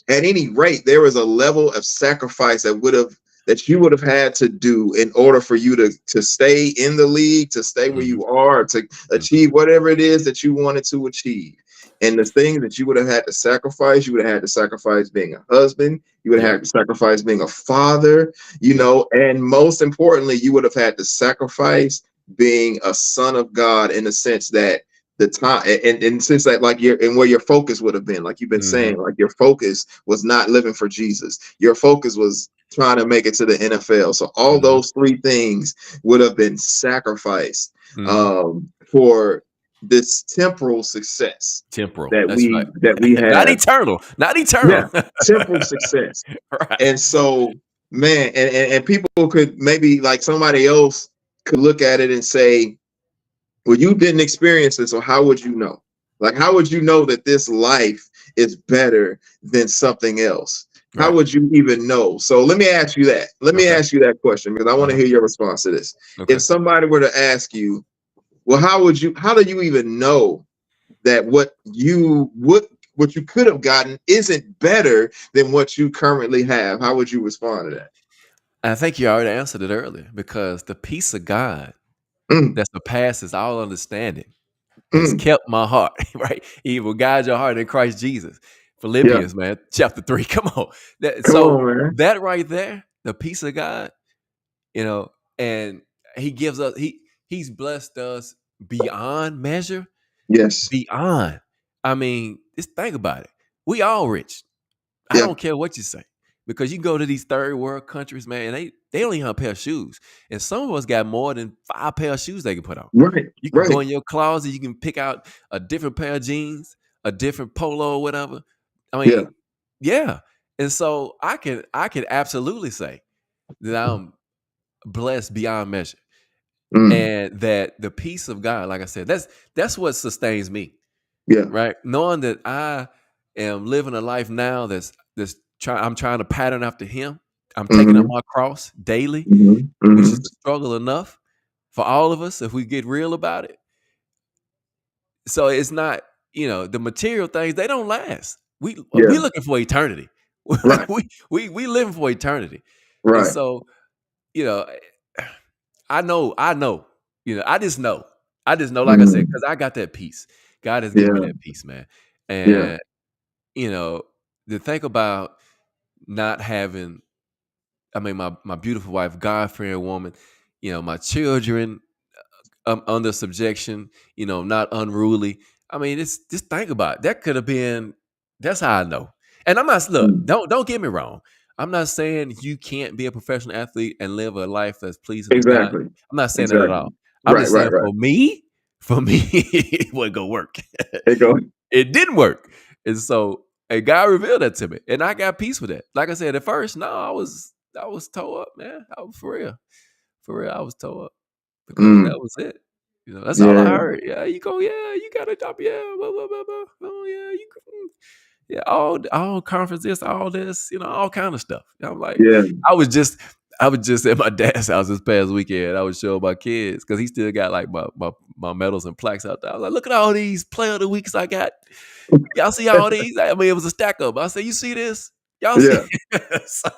at any rate, there was a level of sacrifice that you would have had to do in order for you to stay in the league, to stay where Hmm. you are, to Hmm. achieve whatever it is that you wanted to achieve. And the things that you would have had to sacrifice, you would have had to sacrifice being a husband, you would have Yep. had to sacrifice being a father, Yep. and most importantly, you would have had to sacrifice being a son of God in the sense that the time and since that like your and where your focus would have been, like you've been Hmm. saying, like your focus was not living for Jesus, your focus was trying to make it to the NFL. So all Hmm. those three things would have been sacrificed Hmm. for this temporal success Temporal. that That's right. we Not have. eternal. Not Yeah, eternal. temporal success. Right. And so, man, and people could maybe, like, somebody else could look at it and say, well, you didn't experience it, so how would you know? Like, how would you know that this life is better than something else? How Right. would you even know? So let me ask you that. Let me Okay. ask you that question because I want to Uh-huh. hear your response to this. If Okay. somebody were to ask you, well, how do you even know that what you could have gotten isn't better than what you currently have? How would you respond to that? I think you already answered it earlier because the peace of God Mm, that surpasses all understanding has mm, kept my heart, right? He will guide your heart in Christ Jesus. yeah, Philippians, man, chapter 3. Come on. come So on, man. that right there, the peace of God, you know, and he gives us, he's blessed us beyond measure, Yes, beyond. I mean, just think about it. We all rich. I yeah, don't care what you say. Because you can go to these third world countries, man, and they only have a pair of shoes. And some of us got more than 5 pair of shoes they can put on. right, You can go right, in your closet, you can pick out a different pair of jeans, a different polo or whatever. I yeah, mean, yeah. And so I can absolutely say that I'm blessed beyond measure. mm, And that the peace of God, like I said, that's what sustains me, yeah, right? Knowing that I am living a life now I'm trying to pattern after him. I'm taking up mm-hmm, my cross daily, mm-hmm, which mm-hmm, is a struggle enough for all of us if we get real about it. So it's not, the material things, they don't last. We yeah, looking for eternity. right, we living for eternity. And right, so, you know, I know, I just know, like I said, mm, because I got that peace. God has given me yeah, that peace, man. yeah, And, you know, to think about not having, I mean, my beautiful wife, God-fearing woman, my children, under subjection, not unruly. I mean, it's just think about it. That could have been. That's how I know. And I'm not look. mm, Don't get me wrong. I'm not saying you can't be a professional athlete and live a life that's pleasing to God. exactly, I'm not saying that at exactly, all. I'm right, just right, saying right. for me, it wasn't gonna work. It go, It didn't work, and so and God revealed that to me, and I got peace with that. Like I said at first, no, I was tore up, man. I was for real, I was tore up because that mm, was it. That's all I yeah, heard. Yeah, you got a job. Yeah, blah, blah, blah, blah. Oh, yeah, yeah, all conferences, all this, all kind of stuff. I'm like, yeah, I was just, I was just at my dad's house this past weekend. I was showing my kids because he still got like my medals and plaques out there. I was like, look at all these player of the weeks I got. Y'all see all these? I mean, it was a stack of them. I said, you see this? Y'all see? yeah. So,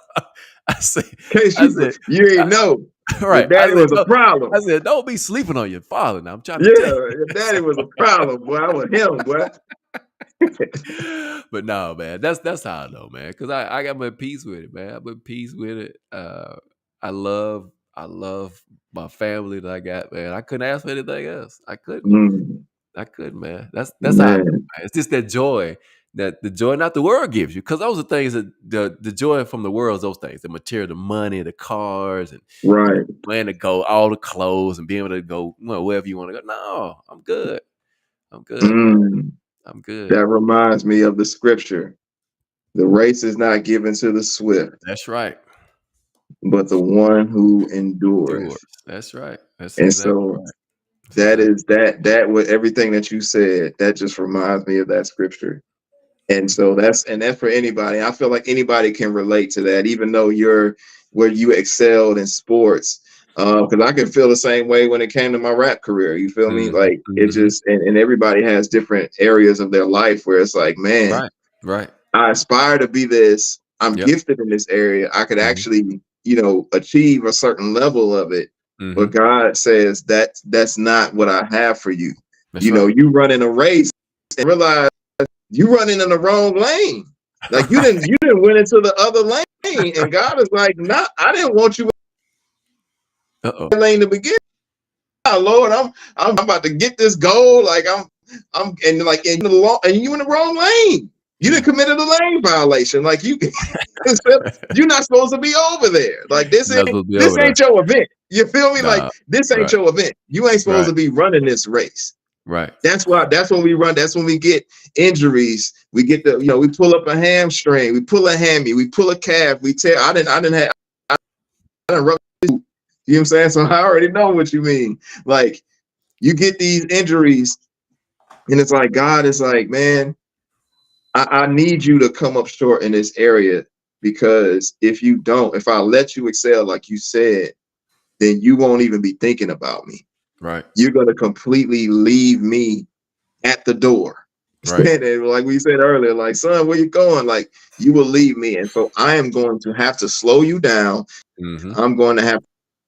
I said, In case I said, you I, ain't know, your right. daddy was a problem. I said, don't be sleeping on your father. Now I'm trying to Yeah, tell your you. daddy was a problem, boy. I was him, boy. But no, man, that's how I know, man. Because I got my peace with it, man. I'm at peace with it. I love my family that I got, man. I couldn't ask for anything else. I couldn't. Mm, I couldn't, man. That's how I know, man, man. It's just that joy, that the joy not the world gives you. Because those are things that the joy from the world is those things, the material, the money, the cars, and right. plan to go, all the clothes, and being able to go wherever you want to go. No, I'm good. I'm good, man. Mm, I'm good. that reminds me of the scripture. The race is not given to the swift, That's right. but the one who endureth. Doers. That's right. That's And exactly so right. That's that exactly is that with everything that you said, that just reminds me of that scripture. And so that's for anybody. I feel like anybody can relate to that, even though you're where you excelled in sports. Because I can feel the same way when it came to my rap career. You feel me? Mhm, Like it mhm. just and everybody has different areas of their life where it's like, man, Right, right. I aspire to be this. I'm Yep. gifted in this area. I could Mhm, actually, achieve a certain level of it. But mhm. God says that that's not what I have for you. That's right. You run in a race and realize you running in the wrong lane. Like Right. you didn't went into the other lane, and God is like, "Nah, I didn't want you in Uh-oh. that lane to begin. Lord, I'm about to get this goal. Like I'm and like and you in the wrong lane. You didn't Yeah. committed a lane violation. Like you're not supposed to be over there. Like You're not supposed to be this over there. ain't your event. You feel me? Like Nah. this ain't Right, your event. You ain't supposed right, to be running this race. right. That's when we run. That's when we get injuries. We get we pull up a hamstring, we pull a hammy, we pull a calf, we tear. I didn't rub, you know what I'm saying? So I already know what you mean. Like you get these injuries, and it's like God is like, man, I need you to come up short in this area, because if I let you excel like you said, then you won't even be thinking about me. Right, You're gonna completely leave me at the door. right. And like we said earlier, like, son, where you going? Like, you will leave me. And so I am going to have to slow you down. Mhm. I'm going to have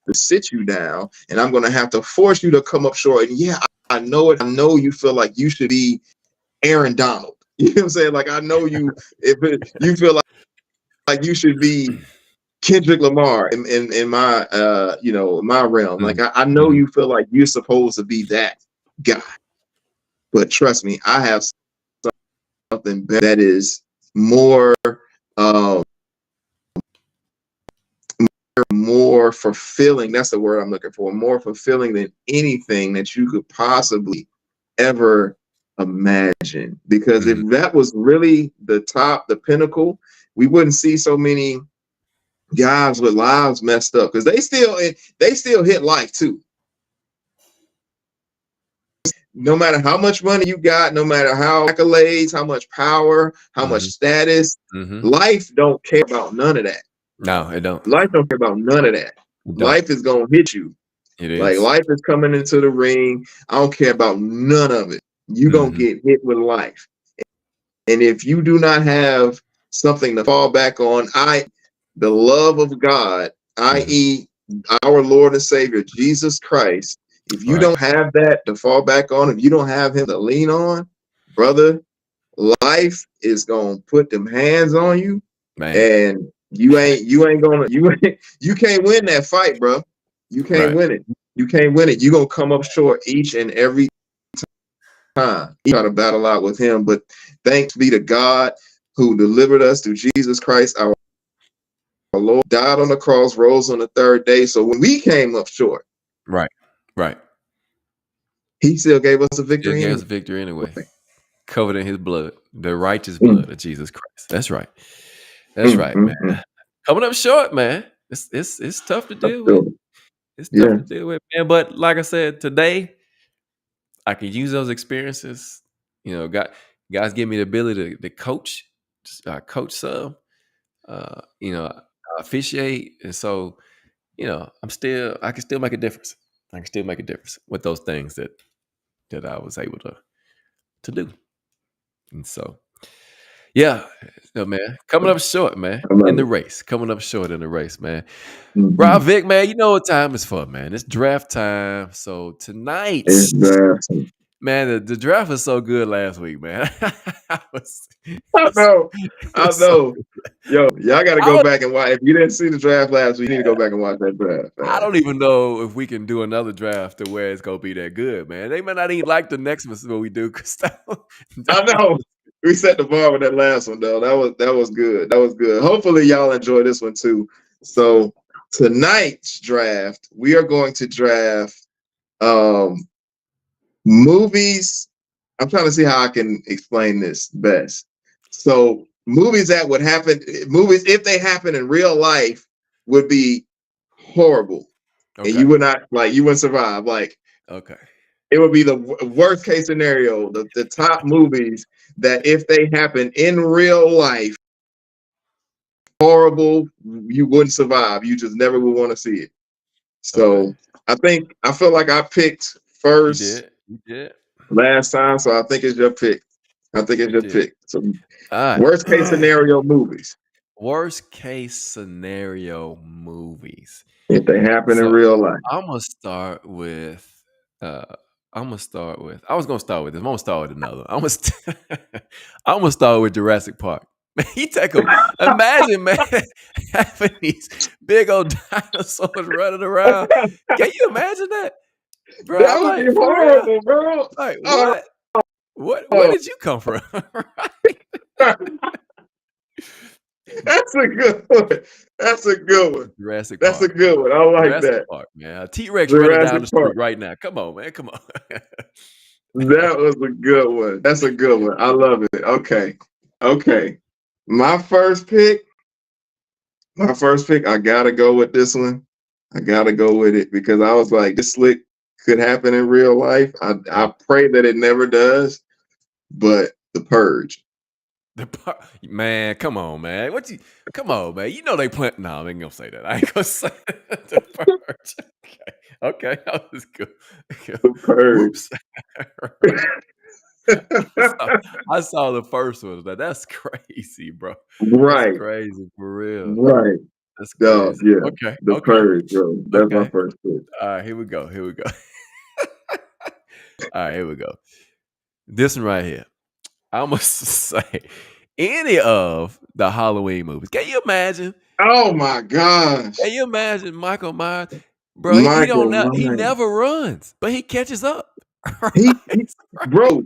to sit you down, and I'm going to have to force you to come up short. And yeah, I know it. I know you feel like you should be Aaron Donald. You know what I'm saying? Like, I know you feel like you should be Kendrick Lamar in my my realm. Like Mhm, I know mhm. you feel like you're supposed to be that guy. But trust me, I have something that is more um more fulfilling. That's the word I'm looking for. More fulfilling than anything that you could possibly ever imagine. Because if Mhm. that was really the top, the pinnacle, we wouldn't see so many guys with lives messed up, because they still hit life too. No matter how much money you got, no matter how accolades, how much power, how much Mhm. status, Mhm. life don't care about none of that. No, it don't. Life don't care about none of that. It don't. Life is gonna hit you. It Like is. life is coming into the ring. I don't care about none of it. You gonna Mhm. get hit with life. And if you do not have something to fall back on, the love of God, Mhm. i.e., our Lord and Savior Jesus Christ, if you Right. don't have that to fall back on, if you don't have Him to lean on, brother, life is gonna put them hands on you, Man. and you can't win that fight, bro. You can't Right. win it. You can't win it. You're gonna come up short each and every time. You try to battle out with him, but thanks be to God who delivered us through Jesus Christ, our Lord, died on the cross, rose on the third day. So when we came up short, Right. Right. he still gave us a Still victory gave us anyway. victory anyway. Covered in his blood, the righteous Mm, blood of Jesus Christ. That's right. That's mm, right, mm, man. mm. Coming up short, man. It's tough to That's deal with. good. It's tough Yeah, to deal with, man. But like I said, today I can use those experiences. Guys give me the ability to coach, coach some. Officiate, and so I can still make a difference. I can still make a difference with those things that I was able to do. And so, yeah, so man, coming up short, man, I in love the it. race, coming up short in the race, man. Rob Mm-hmm. Vic, man, you know what time it's for, man. It's draft time. So tonight, It's drafting. man, the draft was so good last week, man. it was, it I was, know. it I was so know. good. Yo, y'all got to I go was back and watch. If you didn't see the draft last week, you need to go back and watch that draft, I man. don't even know if we can do another draft to where it's gonna be that good, man. They might not even like the next one what we do because I know. We set the bar with that last one, though. That was good. That was good. Hopefully, y'all enjoy this one too. So tonight's draft, we are going to draft um movies. I'm trying to see how I can explain this best. So movies that would happen, movies if they happen in real life, would be horrible, and you Okay. would not you wouldn't survive. Like Okay. it would be the worst case scenario. The top movies that if they happen in real life, horrible, you wouldn't survive. You just never would want to see it. Okay. So I feel like I picked You first did. You did. last time, so I think it's your pick. I think it's You your did. pick. So All worst case right. scenario movies Worst case scenario movies. if they happen in So real life. I'm gonna start with. Uh, I'm gonna start with. I was gonna start with this. I'm gonna start with another. I'm gonna start with Jurassic Park. Man, he take a imagine, man, having these big old dinosaurs running around. Can you imagine that, bro? That I'm would be like, for real. horrible, bro. Like, Oh, what? Where did you come from? that's a good one. That's a good one. Jurassic That's a Park. good one. I like Jurassic that. Park, man. T-Rex running down Jurassic the street Park. right now. Come on, man. Come on. That was a good one. That's a good one. I love it. Okay. Okay. My first pick, I gotta go with this one. I gotta go with it because I was like, this slick could happen in real life. I pray that it never does, but The Purge. Man, come on, man. Come on, man. You know they plant. No, I ain't gonna say that. I ain't gonna say the Purge. Okay. That was good. The Purge. Whoops. I saw the first one. Like, that's crazy, bro. That's Right. crazy for real. Right. That's Oh, crazy. yeah. Okay. The Okay. Purge, bro. That's my Okay. first pick. All right, here we go. Here we go. All right, here we go. This one right here. I must say, any of the Halloween movies. Can you imagine? Oh my gosh. Can you imagine Michael Myers? Bro, Michael he Myers. never runs, but he catches up. He, Right? bro,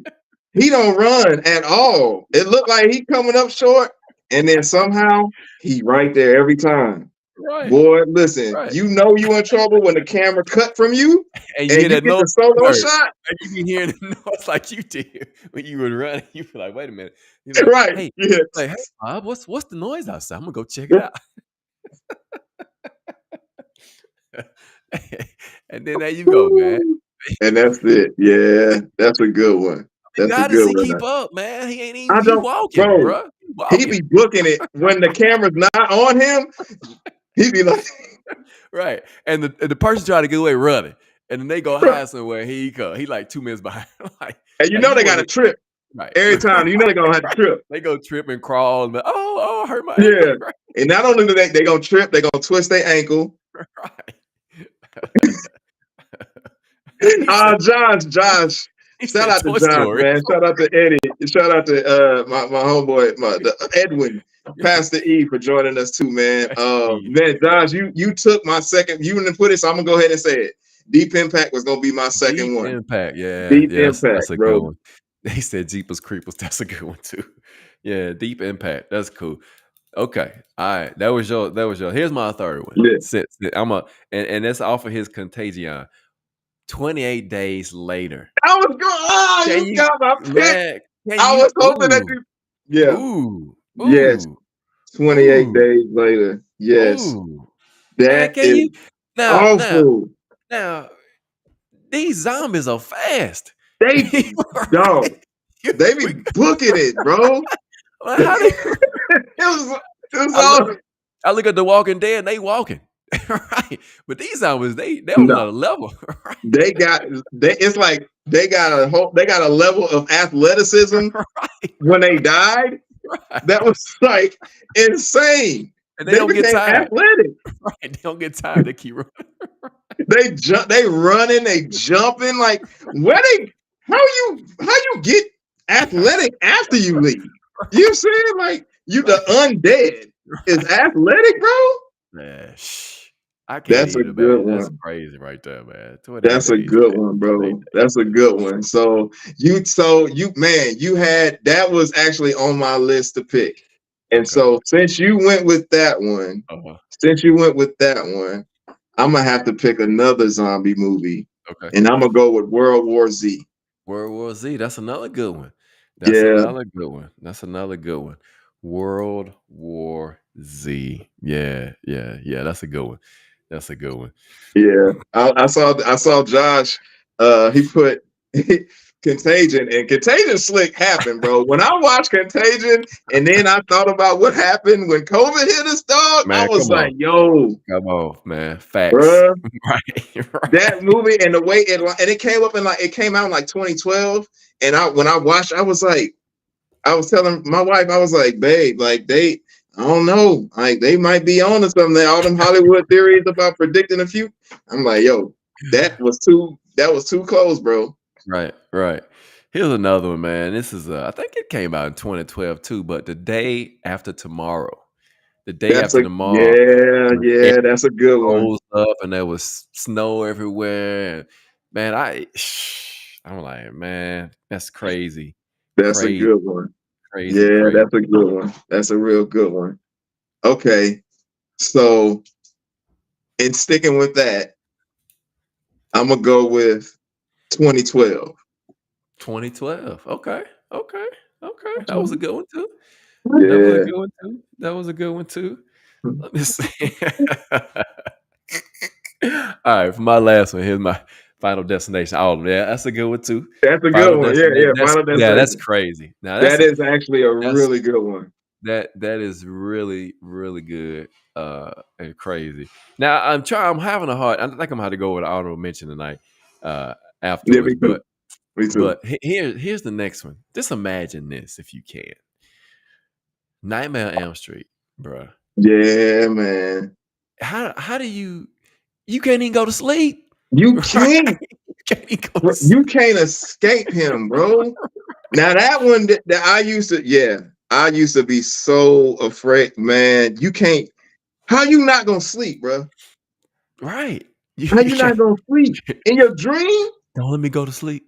he don't run at all. It looked like he coming up short, and then somehow he right there every time. Right. Boy, listen, Right. you know you in trouble when the camera cut from you And you and hear you that get noise, the solo shot. and you be hearing the noise like you did when you were running. You feel like, wait a minute. You're like, Right. hey, Yeah. hey, Bob, what's the noise outside? I'm gonna go check it out. And then there you go, man. And that's it. Yeah, that's a good one. That's a How does good he one. keep up, man? He ain't I even he don't, walking, bro. bro. He be booking it when the camera's not on him. He be like, right. And the person trying to get away running. And then they go hide somewhere. Here he come. He like 2 minutes behind. and you know they got to trip right. every time. You know they're gonna have to trip. They go trip and crawl and I hurt my Yeah. ankle. Right. And not only do they gonna trip, they gonna twist their ankle. Right. Josh. Shout out to Toy Josh, Story. man. Shout out to Eddie. Shout out to my homeboy, Edwin, Pastor E for joining us too, man. Man, Josh, you took my second. You didn't put it, so I'm gonna go ahead and say it. Deep Impact was gonna be my second Deep one. Impact, yeah. Deep Yes, Impact, that's a bro. good one. They said Jeepers Creepers. That's a good one too. Yeah, Deep Impact. That's cool. Okay. All right. That was your. Here's my third one. Yeah. And that's off of his Contagion. 28 days later. I was going. You got my pick. I was hoping that you. Yeah. Ooh. Yes. 28 days later. Yes. Ooh. That Man, is awful. Now, these zombies are fast. They be booking it, bro. Like, how they, it was awesome. I look at The Walking Dead and they walking. Right. But these zombies, they on another level. Right? It's like they got a level of athleticism right. when they died. Right. That was like insane. And they don't get tired. Athletic. Right. They don't get tired. They keep running. They running, they jumping. Like how you get athletic after you leave? You saying like you the undead is athletic, bro? Man, I can't. That's a good one. That's crazy right there, man. That's a good one, bro. That's a good one. So you had that was actually on my list to pick. And so since you went with that one, I'm gonna have to pick another zombie movie. Okay. And I'm gonna go with World War Z. World War Z. That's another good one. That's another good one. World War Z. Yeah. That's a good one. That's a good one. Yeah, I saw Josh. He put Contagion, and Contagion slick happened, bro. When I watched Contagion, and then I thought about what happened when COVID hit us, dog. I Man, was come on. like, yo, Come on, man. Facts. bro, Right. that movie and the way it came up, and like it came out in like 2012. And when I watched, I was like, I was telling my wife, I was like, babe, like I don't know, like they might be on to something. All them Hollywood theories about predicting the future. I'm like, yo, that was too close, bro. Right. Here's another one, man. This is I think it came out in 2012 too, but The Day After Tomorrow. The Day That's After a Tomorrow. yeah, When it yeah, that's a good one. rose up and there was snow everywhere. Man, I'm like, man, that's crazy. That's a Crazy, good one. crazy, Yeah, crazy. that's a good one. That's a real good one. Okay, so in sticking with that, I'm gonna go with 2012. 2012. Okay. That was a good one too. That was a Yeah. good one too. That was a good one too. Let me see. All right, for my last one, here's my Final Destination. Oh, yeah, that's a good one too. That's a good Final one. Yeah, Destination. yeah. Final That's Destination. crazy. Now That is actually a that's really good one. that is really really good and crazy. Now I'm having a hard. I think I'm gonna have to go with an honorable mention tonight Yeah, afterwards. me too. Me too. But here's the next one. Just imagine this if you can. Nightmare on Elm Street, bruh. Yeah, man. How do you can't even go to sleep? You Right? can't. You can't even go to You sleep. can't escape him, bro. Now that one that I used to, yeah, I used to be so afraid, man. You can't. How you not gonna sleep, bro? Right. How You you not can't. gonna sleep in your dream? Don't let me go to sleep.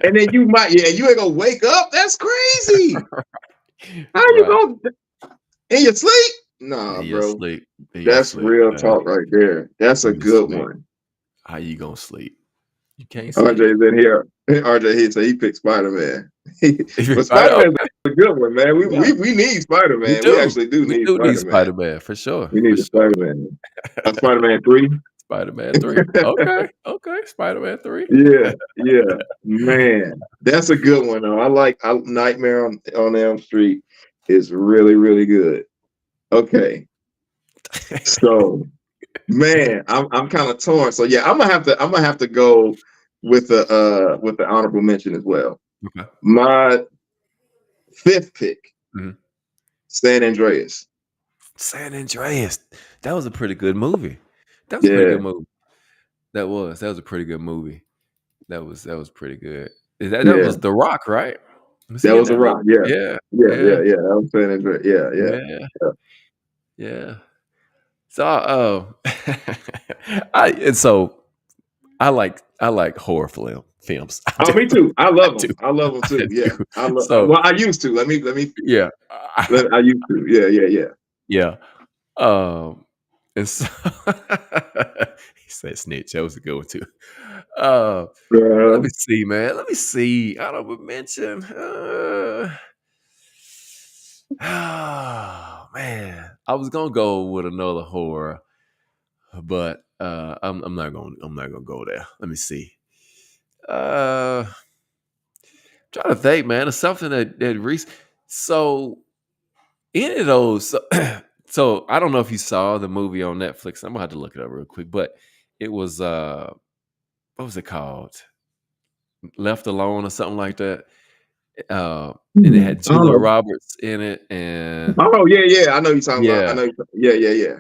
And then you might, yeah, you ain't gonna wake up. That's crazy. How you Right. gonna in your sleep? Nah, In your bro. sleep. In your That's sleep, real man. talk right there. That's a In your good sleep. one. How you gonna sleep? You can't sleep. RJ's in here. RJ, he said he picked Spider Man. But Spider Man's Okay. a good one, man. Yeah. We need Spider We Man. We do. actually do We need do need Spider Man. Spider-Man for sure. We For need a sure. Spider Man. Spider Man 3. Spider-Man 3. Okay. Spider-Man 3. Yeah, yeah, man, that's a good one though. Nightmare on Elm Street is really really good. Okay, so man, I'm kind of torn. So yeah, I'm gonna have to go with the honorable mention as well. Okay. My fifth pick, Mhm. San Andreas. San Andreas. That was a pretty good movie. That was a pretty Yeah, good movie. That was a pretty good movie. That was pretty good. That yeah, was The Rock, right? Was that he in was a that rock. movie? Yeah, Yeah. yeah, yeah, Yeah. yeah. That was San Andreas. Yeah, yeah, Yeah. yeah. Yeah. So I like horror films. I Oh, do. me too. I I love do. them. I love them I too. Yeah, do. I love. So Well, I used to. yeah. I used to. Yeah, yeah, yeah. Yeah. Um, and so he said snitch. That was a good one too. Uh, let Uh, me see, man. Let me see. I don't mention. Oh man, I was gonna go with another horror, but I'm not gonna go there. Let me see. Uh, trying to think, man. It's something that so any of those. So I don't know if you saw the movie on Netflix. I'm gonna have to look it up real quick, but it was what was it called? Left Alone or something like that. Uh, and it had Julia oh, Roberts in it, and oh, yeah, yeah. I know you're talking about. I yeah, know. Yeah, yeah, yeah,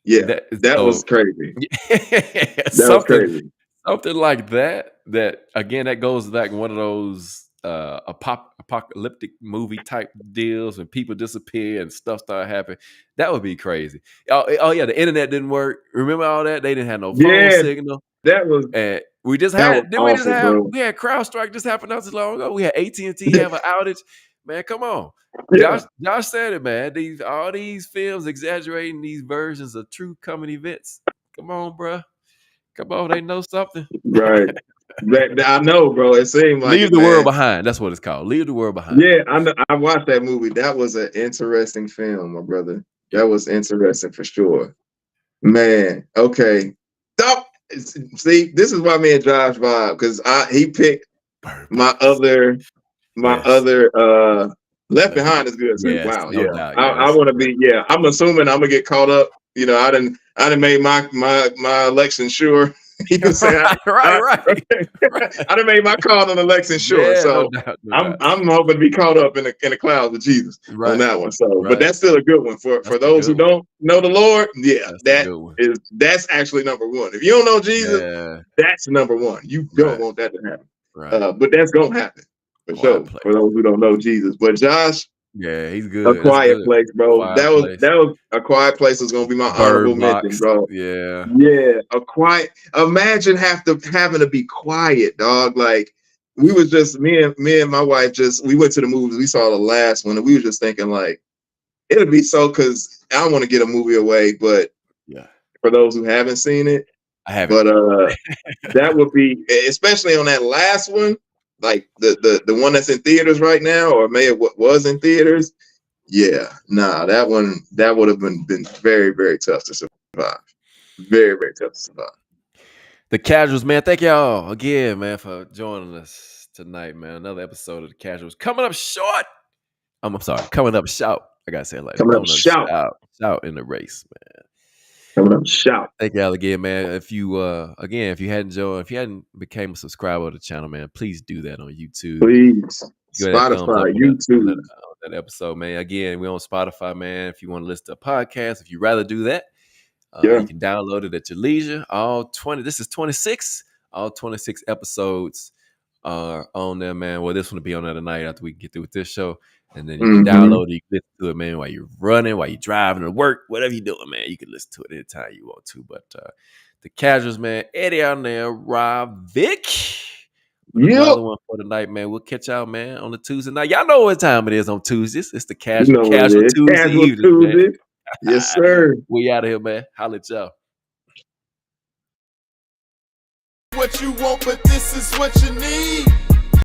yeah. that That was so crazy. That was something crazy. something like that. That again, that goes like one of those apocalyptic movie type deals when people disappear and stuff start happening. That would be crazy. Oh yeah, the internet didn't work. Remember all that? They didn't have no phone Yeah, signal. that was And that was awful, bro. we had CrowdStrike just happened not too long ago. We had AT&T have an outage. Man, come on. Yeah, Josh said it, man. All these films exaggerating these versions of true coming events. Come on, bruh. Come on, they know something. right. I know, bro. It seemed like Leave it, the world man. behind. That's what it's called. Leave the world behind. Yeah, I know. I watched that movie. That was an interesting film, my brother. That was interesting for sure. Man, okay. Stop. See, this is why me and Josh vibe because he picked Bird my box. other Yes. Left Left Behind Behind. is good too. Yes, Wow, no yeah. doubt. I Yes. want to be, yeah. I'm assuming I'm gonna get caught up. You know, I done made my election sure. You can say Right. I done made my call on election sure. Yeah, no So doubt, no I'm doubt. I'm hoping to be caught up in the clouds with Jesus on Right, that one. So, but right. that's still a good one for That's a those who good one. don't know the Lord. Yeah, That's a good one. that's actually number one. If you don't know Jesus, Yeah, that's number one. You don't right, want that to happen. right. But that's gonna happen for Quiet sure place. for those who don't know Jesus. But Josh, Yeah, he's A good. That's Quiet good. Place, bro. Quiet place. That was A Quiet Place was gonna be my honorable Bird mention, box. bro. Yeah. Yeah, a quiet. Imagine having to be quiet, dog. Like we was just me and my wife just we went to the movies. We saw the last one, and we were just thinking like it'll be so because I don't want to get a movie away, but Yeah. for those who haven't seen it, I haven't. but that would be especially on that last one, like the one that's in theaters right now, or may have what was in theaters. Yeah, nah, that would have been very very tough to survive. Very very tough to survive. The Casuals, man. Thank y'all again, man, for joining us tonight, man. Another episode of The Casuals coming up short. I'm sorry, coming up shout. I gotta say it like that. Coming up Coming up shout. shout in the race, man. Coming up shout. Thank y'all again, man. If you if you hadn't became a subscriber to the channel, man, please do that on YouTube. Please. Give that thumbs up Spotify, on YouTube. that episode, man. Again, we're on Spotify, man. If you want to listen to a podcast, if you rather do that, you can download it at your leisure. This is 26. All 26 episodes are on there, man. Well, this one will be on there tonight after we get through with this show. And then you can download it, you can listen to it, man, while you're running, while you're driving to work, whatever you're doing, man. You can listen to it anytime you want to. But the Casuals, man, Eddie out there, Rob, Vic. With another one for tonight, man. We'll catch y'all, man, on the Tuesday night. Y'all know what time it is on Tuesdays. It's the casual Tuesday Casual evening, Tuesday. man. Yes, sir. We out of here, man. Holla at y'all. What you want, but this is what you need.